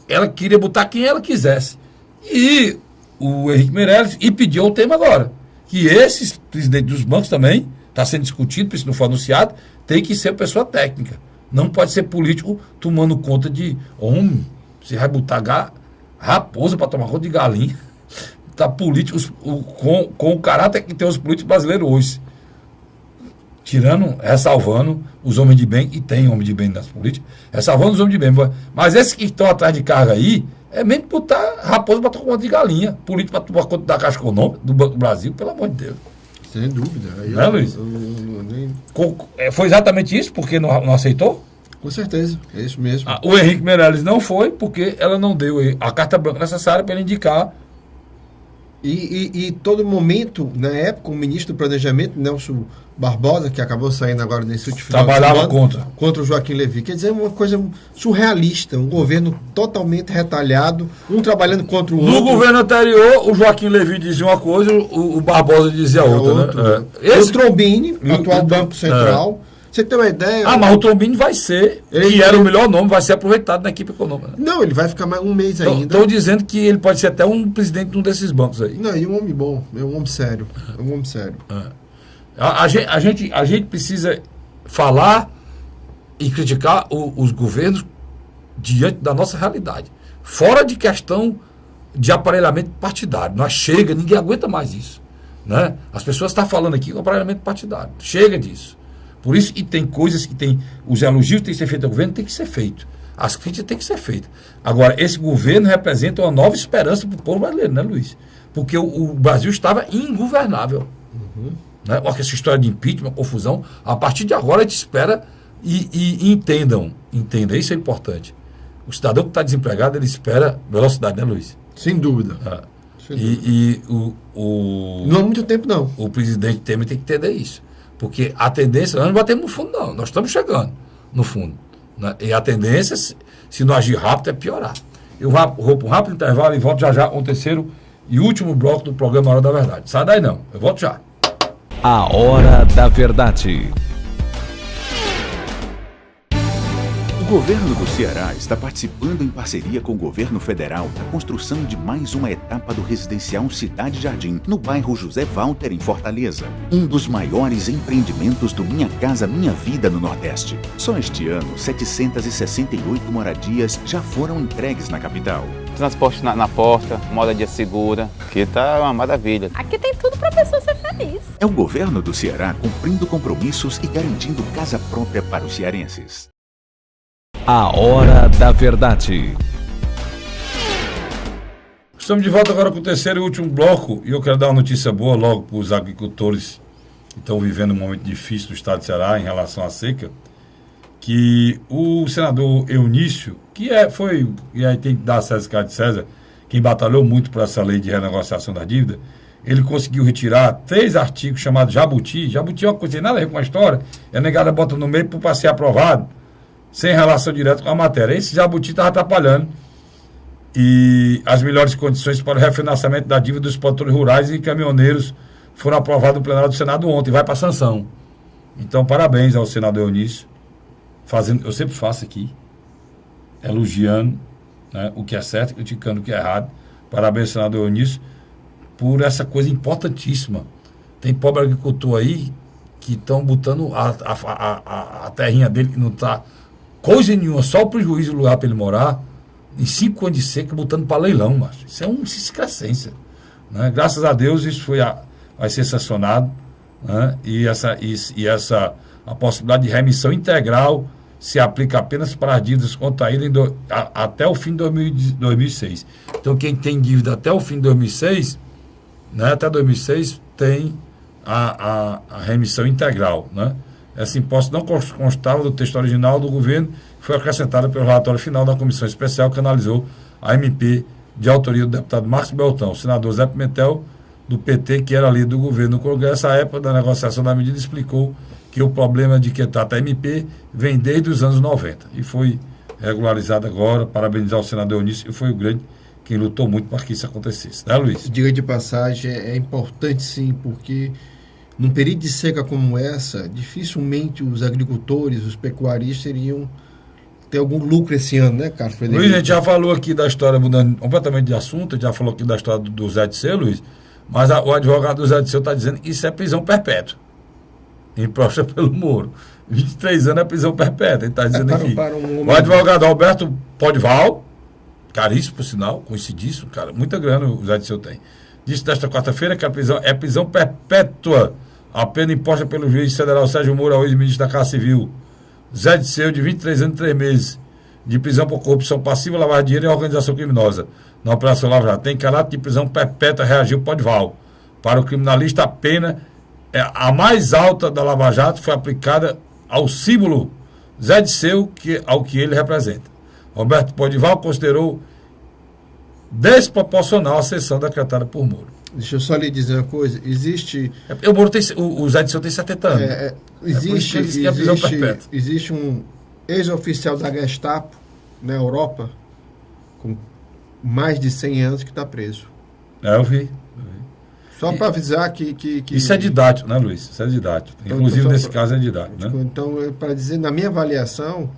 Ela queria botar quem ela quisesse. E o Henrique Meirelles pediu o tema agora. Que esses presidentes dos bancos também, está sendo discutido, porque se não for anunciado, tem que ser pessoa técnica. Não pode ser político tomando conta de homem. Você vai botar raposa para tomar conta de galinha. Tá políticos com o caráter que tem os políticos brasileiros hoje. Ressalvando os homens de bem, e tem homem de bem nas políticas, ressalvando os homens de bem. Mas esses que estão atrás de carga aí, é mesmo botar raposa para tomar conta de galinha. Político para tomar conta da Caixa Econômica, do Banco do Brasil, pelo amor de Deus. Sem dúvida. Não é, Luiz? Foi exatamente isso, porque não aceitou? Com certeza, é isso mesmo. O Henrique Meirelles não foi, porque ela não deu a carta branca necessária para ele indicar. E todo momento, na época, o ministro do Planejamento, Nelson Barbosa, que acabou saindo agora nesse último final trabalhava de semana, contra o Joaquim Levy. Quer dizer, uma coisa surrealista, um governo totalmente retalhado, um trabalhando contra o outro. No governo anterior, o Joaquim Levy dizia uma coisa, o Barbosa dizia outra. Né? O Trombini, atual Banco Central. Você tem uma ideia? Mas o Trombini vai ser, que era o melhor nome, vai ser aproveitado na equipe econômica. Não, ele vai ficar mais um mês ainda. Estão dizendo que ele pode ser até um presidente de um desses bancos aí. Não, e um homem bom, é um homem sério. É um homem sério. A gente precisa falar e criticar os governos diante da nossa realidade. Fora de questão de aparelhamento partidário. Nós chega, ninguém aguenta mais isso. Né? As pessoas estão falando aqui com aparelhamento partidário. Chega disso. Por isso que tem coisas que tem, os elogios que tem que ser feitos ao governo, tem que ser feito. As críticas têm que ser feitas. Agora, esse governo representa uma nova esperança para o povo brasileiro, né, Luiz? Porque o Brasil estava ingovernável. Né? Olha essa história de impeachment, confusão. A partir de agora a gente espera e entendam, isso é importante. O cidadão que está desempregado, ele espera velocidade, né, Luiz? Sem dúvida. Não há muito tempo, não. O presidente Temer tem que entender isso. Porque a tendência, nós não batemos no fundo, não. Nós estamos chegando no fundo. Né? E a tendência, se não agir rápido, é piorar. Eu vou para um rápido intervalo e volto já com o terceiro e último bloco do programa Hora da Verdade. Sai daí não, eu volto já. A Hora da Verdade. O governo do Ceará está participando em parceria com o governo federal da construção de mais uma etapa do residencial Cidade Jardim, no bairro José Walter, em Fortaleza. Um dos maiores empreendimentos do Minha Casa Minha Vida no Nordeste. Só este ano, 768 moradias já foram entregues na capital. transporte na porta, moda segura, que tá uma maravilha. Aqui tem tudo pra pessoa ser feliz. É o governo do Ceará cumprindo compromissos e garantindo casa própria para os cearenses. A Hora da Verdade. Estamos de volta agora com o terceiro e último bloco e eu quero dar uma notícia boa logo para os agricultores que estão vivendo um momento difícil no estado de Ceará em relação à seca, que o senador Eunício, e aí tem que dar a César de César, quem batalhou muito por essa lei de renegociação da dívida, ele conseguiu retirar 3 artigos chamados Jabuti. Jabuti é uma coisa que tem nada a ver com a história, a negada bota no meio para ser aprovado, sem relação direta com a matéria. Esse Jabuti estava atrapalhando e as melhores condições para o refinanciamento da dívida dos produtores rurais e caminhoneiros foram aprovadas no plenário do Senado ontem, vai para a sanção. Então, parabéns ao senador Eunício, eu sempre faço aqui, elogiando, né, o que é certo, criticando o que é errado. Parabéns, senador Eunício, por essa coisa importantíssima. Tem pobre agricultor aí que estão botando a terrinha dele, que não está coisa nenhuma, só o prejuízo do lugar para ele morar, em 5 anos de seca, botando para leilão, macho. Isso é uma excrescência, né? Graças a Deus isso vai ser sancionado, né? A possibilidade de remissão integral se aplica apenas para as dívidas contraídas até o fim de 2006. Então, quem tem dívida até o fim de 2006, né, até 2006, tem a remissão integral, né? Essa imposto não constava do texto original do governo, foi acrescentada pelo relatório final da comissão especial que analisou a MP de autoria do deputado Marcos Beltrão. O senador Zé Pimentel, do PT, que era líder do governo no Congresso, à época da negociação da medida, explicou que o problema de que trata a MP vem desde os anos 90 e foi regularizado agora. Parabenizar o senador Eunício, e foi o grande quem lutou muito para que isso acontecesse, né, Luiz? Diga de passagem, é importante sim, porque num período de seca como essa, dificilmente os agricultores, os pecuaristas iriam ter algum lucro esse ano, né, Carlos Frederico? Luiz, a gente já falou aqui da história, mudando completamente de assunto, a gente já falou aqui da história do Zé Disseu, Luiz, mas o advogado do Zé Disseu está dizendo que isso é prisão perpétua, imposta pelo Moro. 23 anos é prisão perpétua, ele está dizendo aqui. O advogado Alberto Podival, caríssimo por sinal, conhecidíssimo, cara, muita grana o Zé Disseu tem, disse desta quarta-feira que a prisão é prisão perpétua, a pena imposta pelo juiz federal Sérgio Moro, ao ex-ministro da Casa Civil. Zé Disseu, de 23 anos e 3 meses, de prisão por corrupção passiva, lavagem de dinheiro e organização criminosa. Na Operação Lava Jato, tem caráter de prisão perpétua, reagiu Podival. Para o criminalista, a pena a mais alta da Lava Jato foi aplicada ao símbolo Zé Disseu, ao que ele representa. Roberto Podival considerou desproporcional a sanção decretada por Moro. Deixa eu só lhe dizer uma coisa, existe... O Zé Disseu tem 70 anos. Existe um ex-oficial da Gestapo na Europa com mais de 100 anos que está preso. Eu vi. Só para avisar que... Isso é didático, né, Luiz? Isso é didático. Inclusive, nesse caso, é didático. Né? Então, para dizer, na minha avaliação,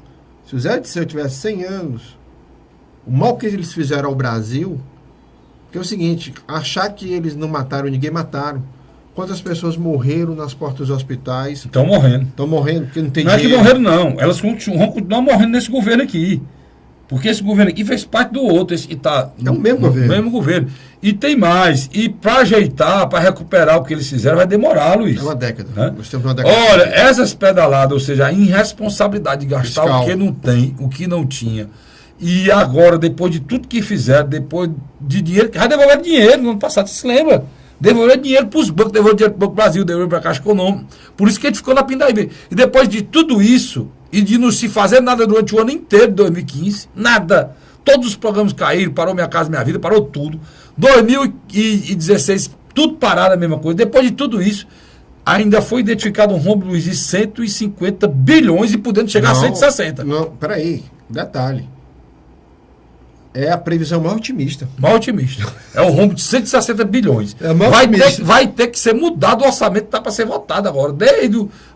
se o Zé Disseu tivesse 100 anos, o mal que eles fizeram ao Brasil... Porque é o seguinte, achar que eles não mataram ninguém, mataram. Quantas pessoas morreram nas portas dos hospitais? Estão morrendo. Estão morrendo porque não tem dinheiro. Não é que morreram, não. Elas vão continuar morrendo nesse governo aqui. Porque esse governo aqui fez parte do outro. É o mesmo governo. E tem mais. E para ajeitar, para recuperar o que eles fizeram, vai demorar, Luiz. É uma década. Né? Nós temos uma década. Olha, essas pedaladas, ou seja, a irresponsabilidade de gastar fiscal, o que não tem, o que não tinha. E agora, depois de tudo que fizeram, depois de dinheiro, já devolveram dinheiro no ano passado, você se lembra? Devolveram dinheiro para os bancos, devolveram dinheiro para o Banco Brasil, devolveram para a Caixa Econômica. Por isso que a gente ficou na pindaíba. E depois de tudo isso, e de não se fazer nada durante o ano inteiro de 2015, nada. Todos os programas caíram, parou Minha Casa Minha Vida, parou tudo. 2016, tudo parado, a mesma coisa. Depois de tudo isso, ainda foi identificado um rombo, Luiz, de 150 bilhões e podendo chegar a 160. Não, peraí, detalhe. É a previsão mais otimista. Mais otimista. É o rombo de 160 bilhões. É vai ter que ser mudado o orçamento que está para ser votado agora.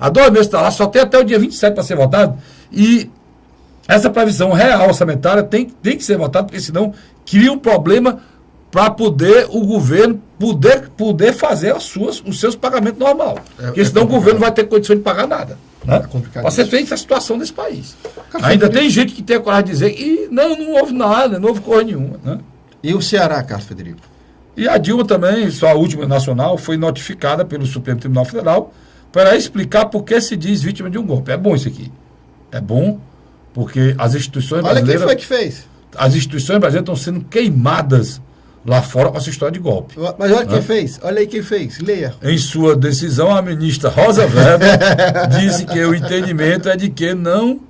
Há 2 meses está lá, só tem até o dia 27 para ser votado. E essa previsão real orçamentária tem que ser votada, porque senão cria um problema para poder o governo poder fazer os seus pagamentos normal. Porque senão o governo vai ter condição de pagar nada. Né? Para ser feita a situação desse país. Ainda tem gente que tem a coragem de dizer que não houve nada, não houve coisa nenhuma. Né? E o Ceará, Carlos Frederico? E a Dilma também, só a última nacional, foi notificada pelo Supremo Tribunal Federal para explicar por que se diz vítima de um golpe. É bom isso aqui. É bom, porque as instituições brasileiras... Olha quem foi que fez. As instituições brasileiras estão sendo queimadas lá fora com essa história de golpe. Mas olha quem fez. Olha aí quem fez. Leia. Em sua decisão, a ministra Rosa Weber disse que o entendimento é de que não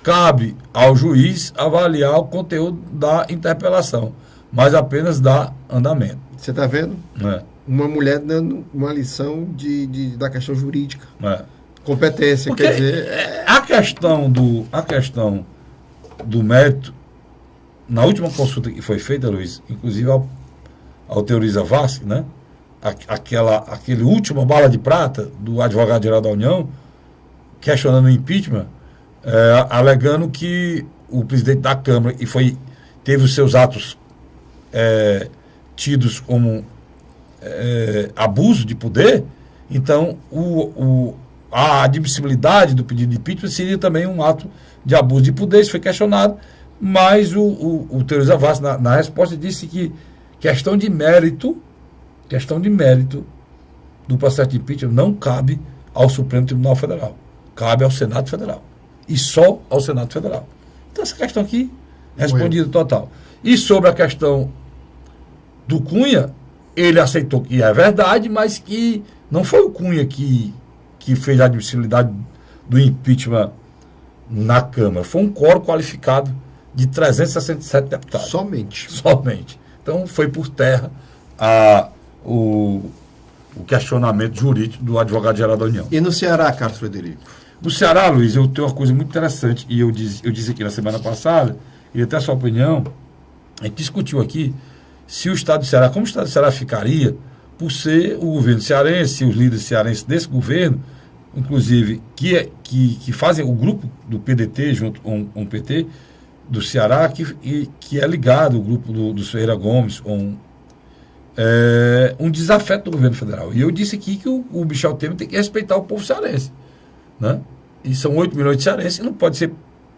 cabe ao juiz avaliar o conteúdo da interpelação, mas apenas dar andamento. Você está vendo? Uma mulher dando uma lição da questão jurídica. Competência, porque quer dizer... a questão do mérito, na última consulta que foi feita, Luiz, inclusive ao Teoriza Vasque, né? Aquele último bala de prata do advogado-geral da União, questionando o impeachment, alegando que o presidente da Câmara teve os seus atos tidos como abuso de poder, então a admissibilidade do pedido de impeachment seria também um ato de abuso de poder. Isso foi questionado, mas o Teoriza Vasque, na resposta, disse que questão de mérito do processo de impeachment não cabe ao Supremo Tribunal Federal, cabe ao Senado Federal, e só ao Senado Federal. Então essa questão aqui, respondida total. E sobre a questão do Cunha, ele aceitou que é verdade, mas que não foi o Cunha que fez a admissibilidade do impeachment na Câmara. Foi um quórum qualificado de 367 deputados. Somente. Então foi por terra o questionamento jurídico do advogado-geral da União. E no Ceará, Carlos Frederico? No Ceará, Luiz, eu tenho uma coisa muito interessante, e eu disse aqui na semana passada, e até a sua opinião, a gente discutiu aqui se o Estado do Ceará, como o Estado do Ceará ficaria por ser o governo cearense, os líderes cearenses desse governo, inclusive, que fazem o grupo do PDT junto com o PT do Ceará, que é ligado ao grupo do Ferreira Gomes, um desafeto do governo federal. E eu disse aqui que o Michel Temer tem que respeitar o povo cearense, né? E são 8 milhões de cearenses e não pode ser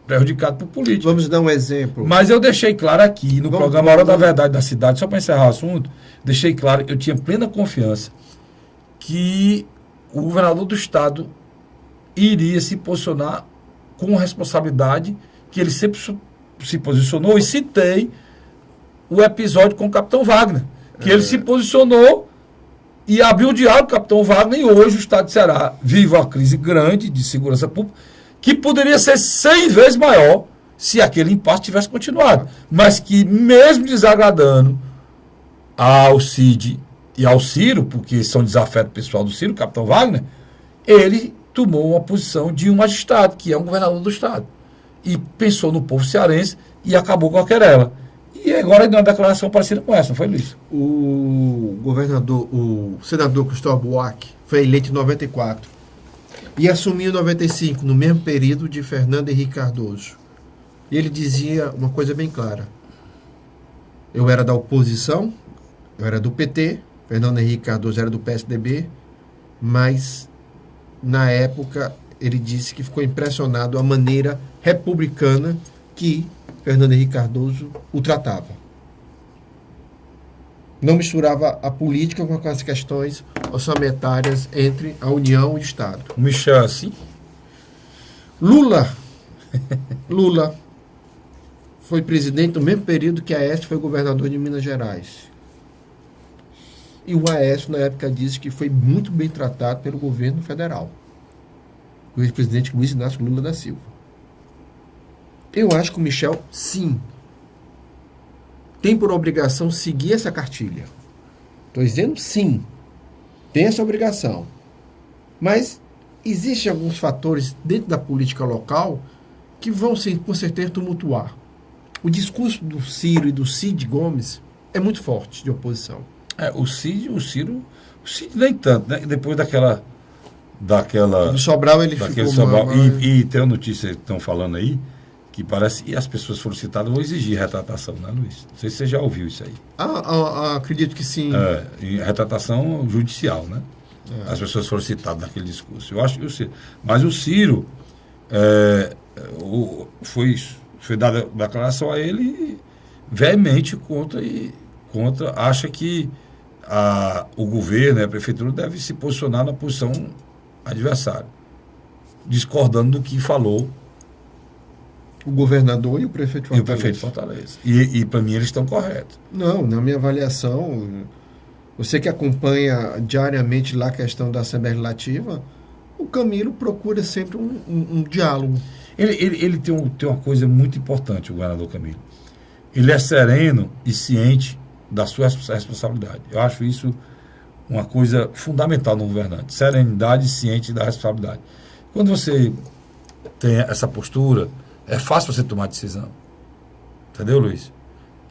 prejudicado por política. Vamos dar um exemplo. Mas eu deixei claro aqui no programa Hora da Verdade da Cidade, só para encerrar o assunto, deixei claro que eu tinha plena confiança que o governador do estado iria se posicionar com responsabilidade, que ele sempre se posicionou, e citei o episódio com o Capitão Wagner, que ele se posicionou e abriu o diálogo com o Capitão Wagner, e hoje o estado de Ceará vive uma crise grande de segurança pública, que poderia ser 100 vezes maior se aquele impasse tivesse continuado, mas que mesmo desagradando ao Cid e ao Ciro, porque são desafeto pessoal do Ciro, o Capitão Wagner, ele tomou uma posição de um magistrado, que é um governador do estado, e pensou no povo cearense e acabou com a querela. E agora ele deu uma declaração parecida com essa, não foi, Luiz? O senador Cristóvão Buarque foi eleito em 94 e assumiu em 95, no mesmo período de Fernando Henrique Cardoso. E ele dizia uma coisa bem clara: eu era da oposição, eu era do PT, Fernando Henrique Cardoso era do PSDB, mas na época ele disse que ficou impressionado a maneira republicana que Fernando Henrique Cardoso o tratava. Não misturava a política com as questões orçamentárias entre a União e o Estado. O Michel, assim? Lula foi presidente no mesmo período que Aécio foi governador de Minas Gerais. E o Aécio, na época, disse que foi muito bem tratado pelo governo federal. O ex-presidente Luiz Inácio Lula da Silva. Eu acho que o Michel, sim, tem por obrigação seguir essa cartilha. Estou dizendo sim, tem essa obrigação. Mas existem alguns fatores dentro da política local que vão, com certeza, tumultuar. O discurso do Ciro e do Cid Gomes é muito forte de oposição. O Ciro nem tanto, né? Depois daquela Do Sobral ele ficou Sobral. E tem uma notícia que estão falando aí, que parece que as pessoas foram citadas vão exigir retratação, né, Luiz? Não sei se você já ouviu isso aí. Acredito que sim. Retratação judicial, né? As pessoas foram citadas naquele discurso. Eu acho que o Ciro. Mas o Ciro foi dada declaração a ele veemente contra contra, acha que o governo e a prefeitura devem se posicionar na posição adversária, discordando do que falou O governador e o prefeito de e o Fortaleza. prefeito de Fortaleza. E para mim eles estão corretos. Não, na minha avaliação, você que acompanha diariamente lá a questão da Assembleia Legislativa, o Camilo procura sempre um diálogo. Ele tem uma coisa muito importante, o governador Camilo. Ele é sereno e ciente da sua responsabilidade. Eu acho isso uma coisa fundamental no governante. Serenidade e ciente da responsabilidade. Quando você tem essa postura, é fácil você tomar decisão. Entendeu, Luiz?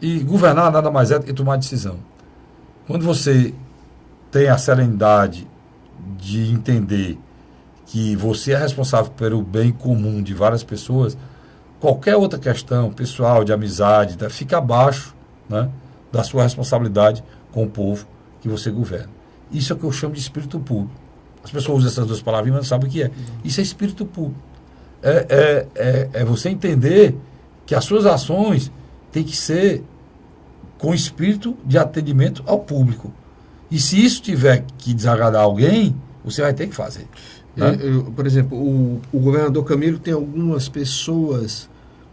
E governar nada mais é do que tomar decisão. Quando você tem a serenidade de entender que você é responsável pelo bem comum de várias pessoas, qualquer outra questão pessoal, de amizade, fica abaixo, né, da sua responsabilidade com o povo que você governa. Isso é o que eu chamo de espírito público. As pessoas usam essas duas palavrinhas, mas não sabem o que é. Isso é espírito público. É você entender que as suas ações têm que ser com espírito de atendimento ao público. E se isso tiver que desagradar alguém, você vai ter que fazer. Né? Por exemplo, o governador Camilo tem algumas pessoas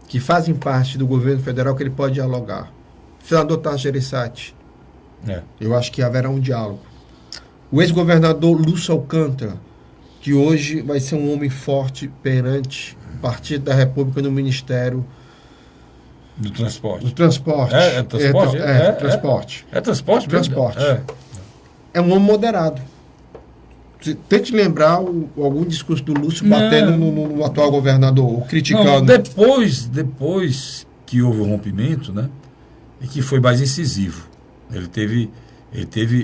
que fazem parte do governo federal que ele pode dialogar. O senador Tasso Gereissati, eu acho que haverá um diálogo. O ex-governador Lúcio Alcântara, que hoje vai ser um homem forte perante o Partido da República no Ministério do Transporte. Do Transporte. É transporte? Transporte. É transporte? Transporte. É um homem moderado. Tente lembrar algum discurso do Lúcio batendo no atual governador, ou criticando. Não, depois que houve o rompimento, né, e que foi mais incisivo. Ele teve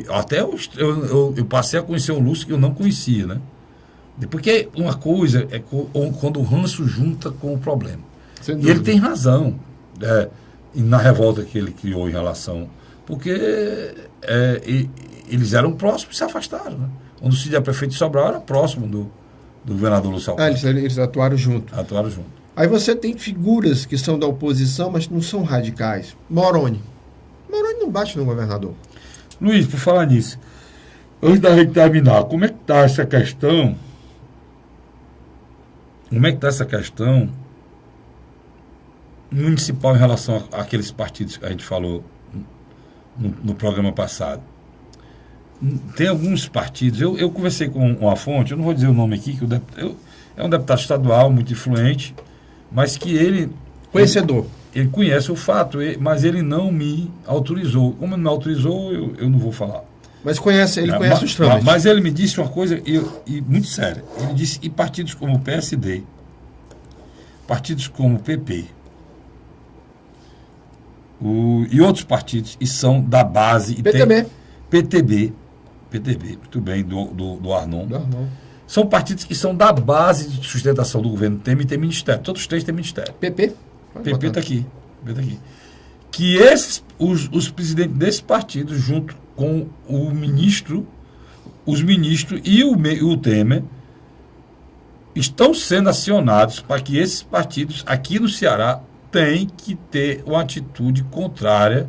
até eu passei a conhecer o Lúcio que eu não conhecia, né? Porque uma coisa é quando o ranço junta com o problema. E ele tem razão na revolta que ele criou em relação... Porque eles eram próximos e se afastaram, né? Quando o Cid era prefeito de Sobral, era próximo do governador Lúcio Alcântara. Eles atuaram junto. Atuaram junto. Aí você tem figuras que são da oposição, mas não são radicais. Moroni não bate no governador. Luiz, por falar nisso, antes da gente terminar, como é que está essa questão? Como é que está essa questão municipal em relação àqueles partidos que a gente falou no programa passado? Tem alguns partidos, eu conversei com uma fonte, eu não vou dizer o nome aqui, que é um deputado estadual muito influente, mas que ele... Conhecedor. Ele conhece o fato, mas ele não me autorizou. Como ele não me autorizou, eu não vou falar. Mas conhece os trâmites. Mas ele me disse uma coisa e muito séria. Ele disse, e partidos como o PSD, partidos como o PP, e outros partidos, e são da base... PTB, muito bem, do Arnon. São partidos que são da base de sustentação do governo Temer e tem ministério. Todos os três têm ministério. PP está aqui. Que os presidentes desses partidos, junto com os ministros e o Temer, estão sendo acionados para que esses partidos aqui no Ceará têm que ter uma atitude contrária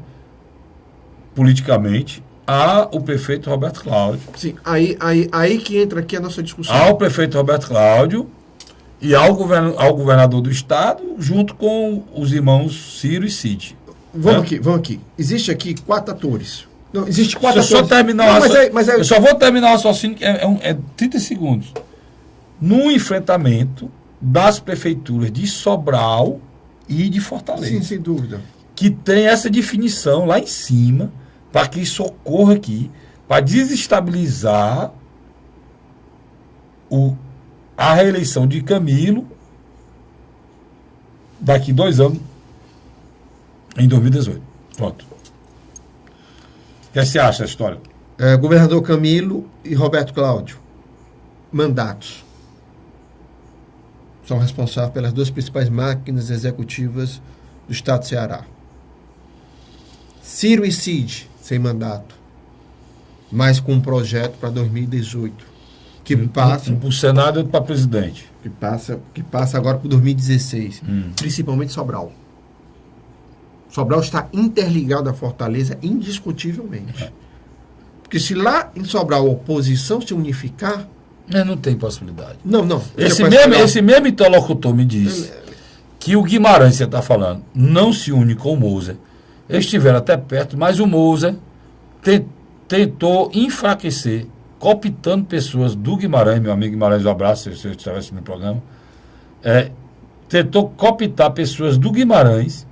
politicamente ao prefeito Roberto Cláudio. Sim, aí que entra aqui a nossa discussão. Ao prefeito Roberto Cláudio e ao governador do estado, junto com os irmãos Ciro e Cid. Vamos aqui. Existe aqui 4 atores. Não, existe 4 atores. Eu só vou terminar o raciocínio, que é 30 segundos. No enfrentamento das prefeituras de Sobral e de Fortaleza. Sim, sem dúvida. Que tem essa definição lá em cima, para que isso ocorra aqui, para desestabilizar a reeleição de Camilo daqui 2 anos, em 2018. Pronto. O que você acha dessa história? Governador Camilo e Roberto Cláudio, mandatos. São responsáveis pelas 2 principais máquinas executivas do estado do Ceará. Ciro e Cid, sem mandato, mas com um projeto para 2018, que passa... Um para o Senado e outro para presidente. Que passa agora para 2016, principalmente Sobral. Sobral está interligado à Fortaleza indiscutivelmente. Porque se lá em Sobral a oposição se unificar... Não tem possibilidade. Não. Esse mesmo interlocutor me disse que o Guimarães, você está falando, não se une com o Moser. Eles estiveram até perto, mas o Moser tentou enfraquecer, cooptando pessoas do Guimarães, meu amigo Guimarães, um abraço, se eu estivesse no programa, tentou cooptar pessoas do Guimarães,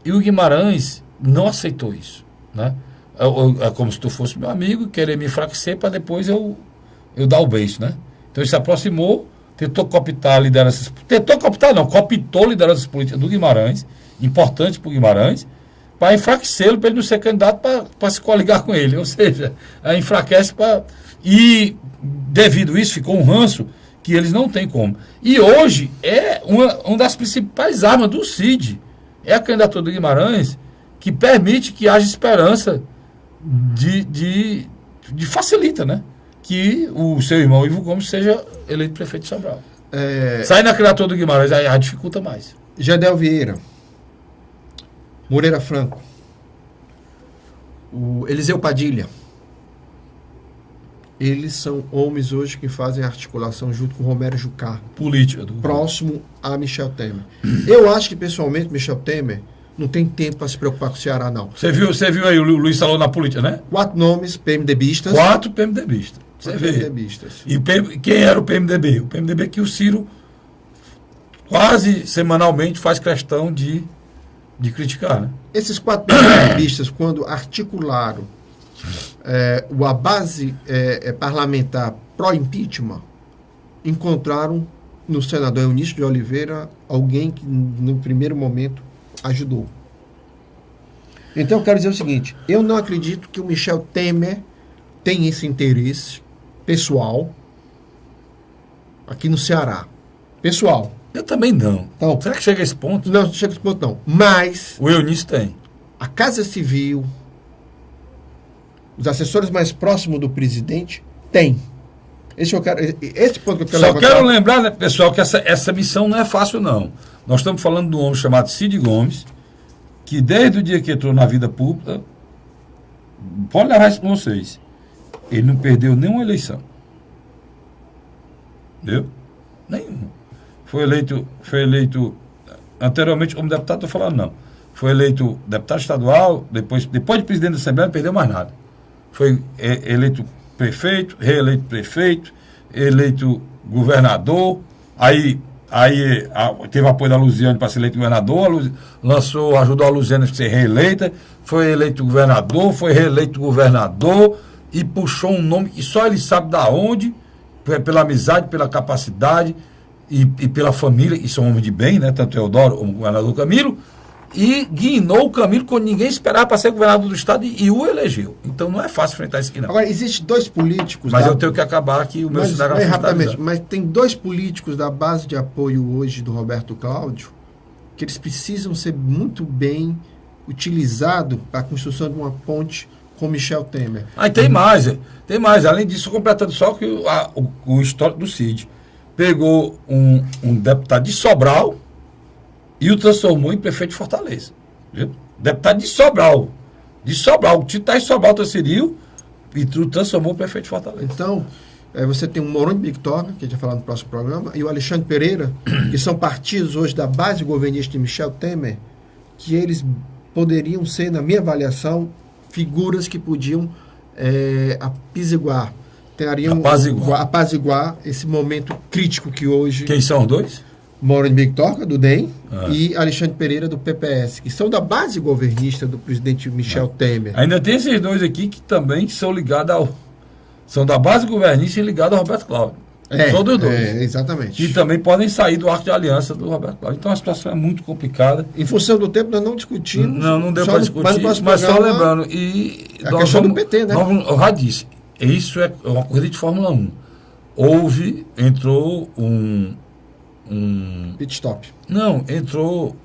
e o Guimarães não aceitou isso, né? É como se tu fosse meu amigo, querer me enfraquecer para depois eu dar o beijo, né? Então ele se aproximou, tentou cooptar lideranças... cooptou lideranças políticas do Guimarães, importante para o Guimarães, para enfraquecê-lo, para ele não ser candidato para se coligar com ele. Ou seja, enfraquece para... E devido a isso ficou um ranço que eles não têm como. E hoje é uma das principais armas do Cid. É a candidatura do Guimarães que permite que haja esperança de facilita, né? Que o seu irmão Ivo Gomes seja eleito prefeito de Sobral. Sai na candidatura do Guimarães, aí dificulta mais. Jadel Vieira, Moreira Franco, o Eliseu Padilha, eles são homens hoje que fazem articulação junto com o Romero Jucá, política próximo a Michel Temer. Eu acho que, pessoalmente, Michel Temer não tem tempo para se preocupar com o Ceará, não. Você viu aí, o Luiz falou na política, né? 4 nomes PMDBistas. 4 PMDBistas. Você vê. PMDBistas. E quem era o PMDB? O PMDB que o Ciro quase semanalmente faz questão de criticar, né? Esses 4 PMDBistas, quando articularam a base parlamentar pró-impeachment, encontraram no senador Eunício de Oliveira alguém que, no primeiro momento, ajudou. Então, eu quero dizer o seguinte, eu não acredito que o Michel Temer tem esse interesse pessoal aqui no Ceará. Pessoal. Eu também não. Então, será que chega a esse ponto? Não, chega a esse ponto não. Mas... o Eunício tem. A Casa Civil, os assessores mais próximos do presidente, tem. Esse ponto que eu quero levantar. Só quero lembrar, né, pessoal, que essa missão não é fácil, não. Nós estamos falando de um homem chamado Cid Gomes, que desde o dia que entrou na vida pública, pode levar isso com vocês, ele não perdeu nenhuma eleição. Entendeu? Nenhuma. Foi eleito anteriormente como deputado, estou falando não. Foi eleito deputado estadual, depois de presidente da Assembleia, não perdeu mais nada. Foi eleito prefeito, reeleito prefeito, eleito governador, aí teve apoio da Luziane para ser eleito governador, ajudou a Luziane a ser reeleita, foi eleito governador, foi reeleito governador e puxou um nome que só ele sabe da onde, pela amizade, pela capacidade e pela família, e são homens de bem, né? Tanto Eudoro como o governador Camilo, e guinou o Camilo quando ninguém esperava para ser governador do estado e o elegeu. Então não é fácil enfrentar isso aqui, não. Agora, existem 2 políticos... Mas eu tenho que acabar aqui o meu cinegrafista. Rapidamente, mas tem 2 políticos da base de apoio hoje do Roberto Cláudio que eles precisam ser muito bem utilizados para a construção de uma ponte com Michel Temer. Tem mais. Além disso, completando só que o histórico do Cid pegou um deputado de Sobral e o transformou em prefeito de Fortaleza. Viu? Deputado de Sobral. O título está em Sobral, transferiu e o transformou em prefeito de Fortaleza. Então, você tem o Moroni Bictorga, que a gente vai falar no próximo programa, e o Alexandre Pereira, que são partidos hoje da base governista de Michel Temer, que eles poderiam ser, na minha avaliação, figuras que podiam apaziguar esse momento crítico que hoje... Quem são os dois? Moroni Bictorga, do DEM, e Alexandre Pereira, do PPS, que são da base governista do presidente Michel Temer. Ainda tem esses dois aqui que também são ligados são da base governista e ligados ao Roberto Cláudio. Todos dois. Exatamente. E também podem sair do arco de aliança do Roberto Cláudio. Então a situação é muito complicada. Em função do tempo, nós não discutimos. Não deu para discutir, mas só lembrando. A questão do PT, né? Eu já disse, isso é uma corrida de Fórmula 1. Entrou um pit stop. Não, entrou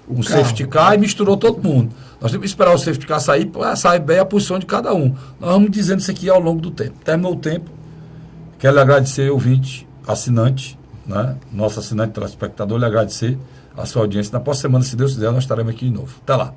um safety car e misturou todo mundo. Nós temos que esperar o safety car sair para sair bem a posição de cada um. Nós vamos dizendo isso aqui ao longo do tempo. Terminou o tempo. Quero lhe agradecer, ouvinte, assinante, né? Nosso assinante telespectador, lhe agradecer a sua audiência. Na próxima semana, se Deus quiser, nós estaremos aqui de novo. Até lá.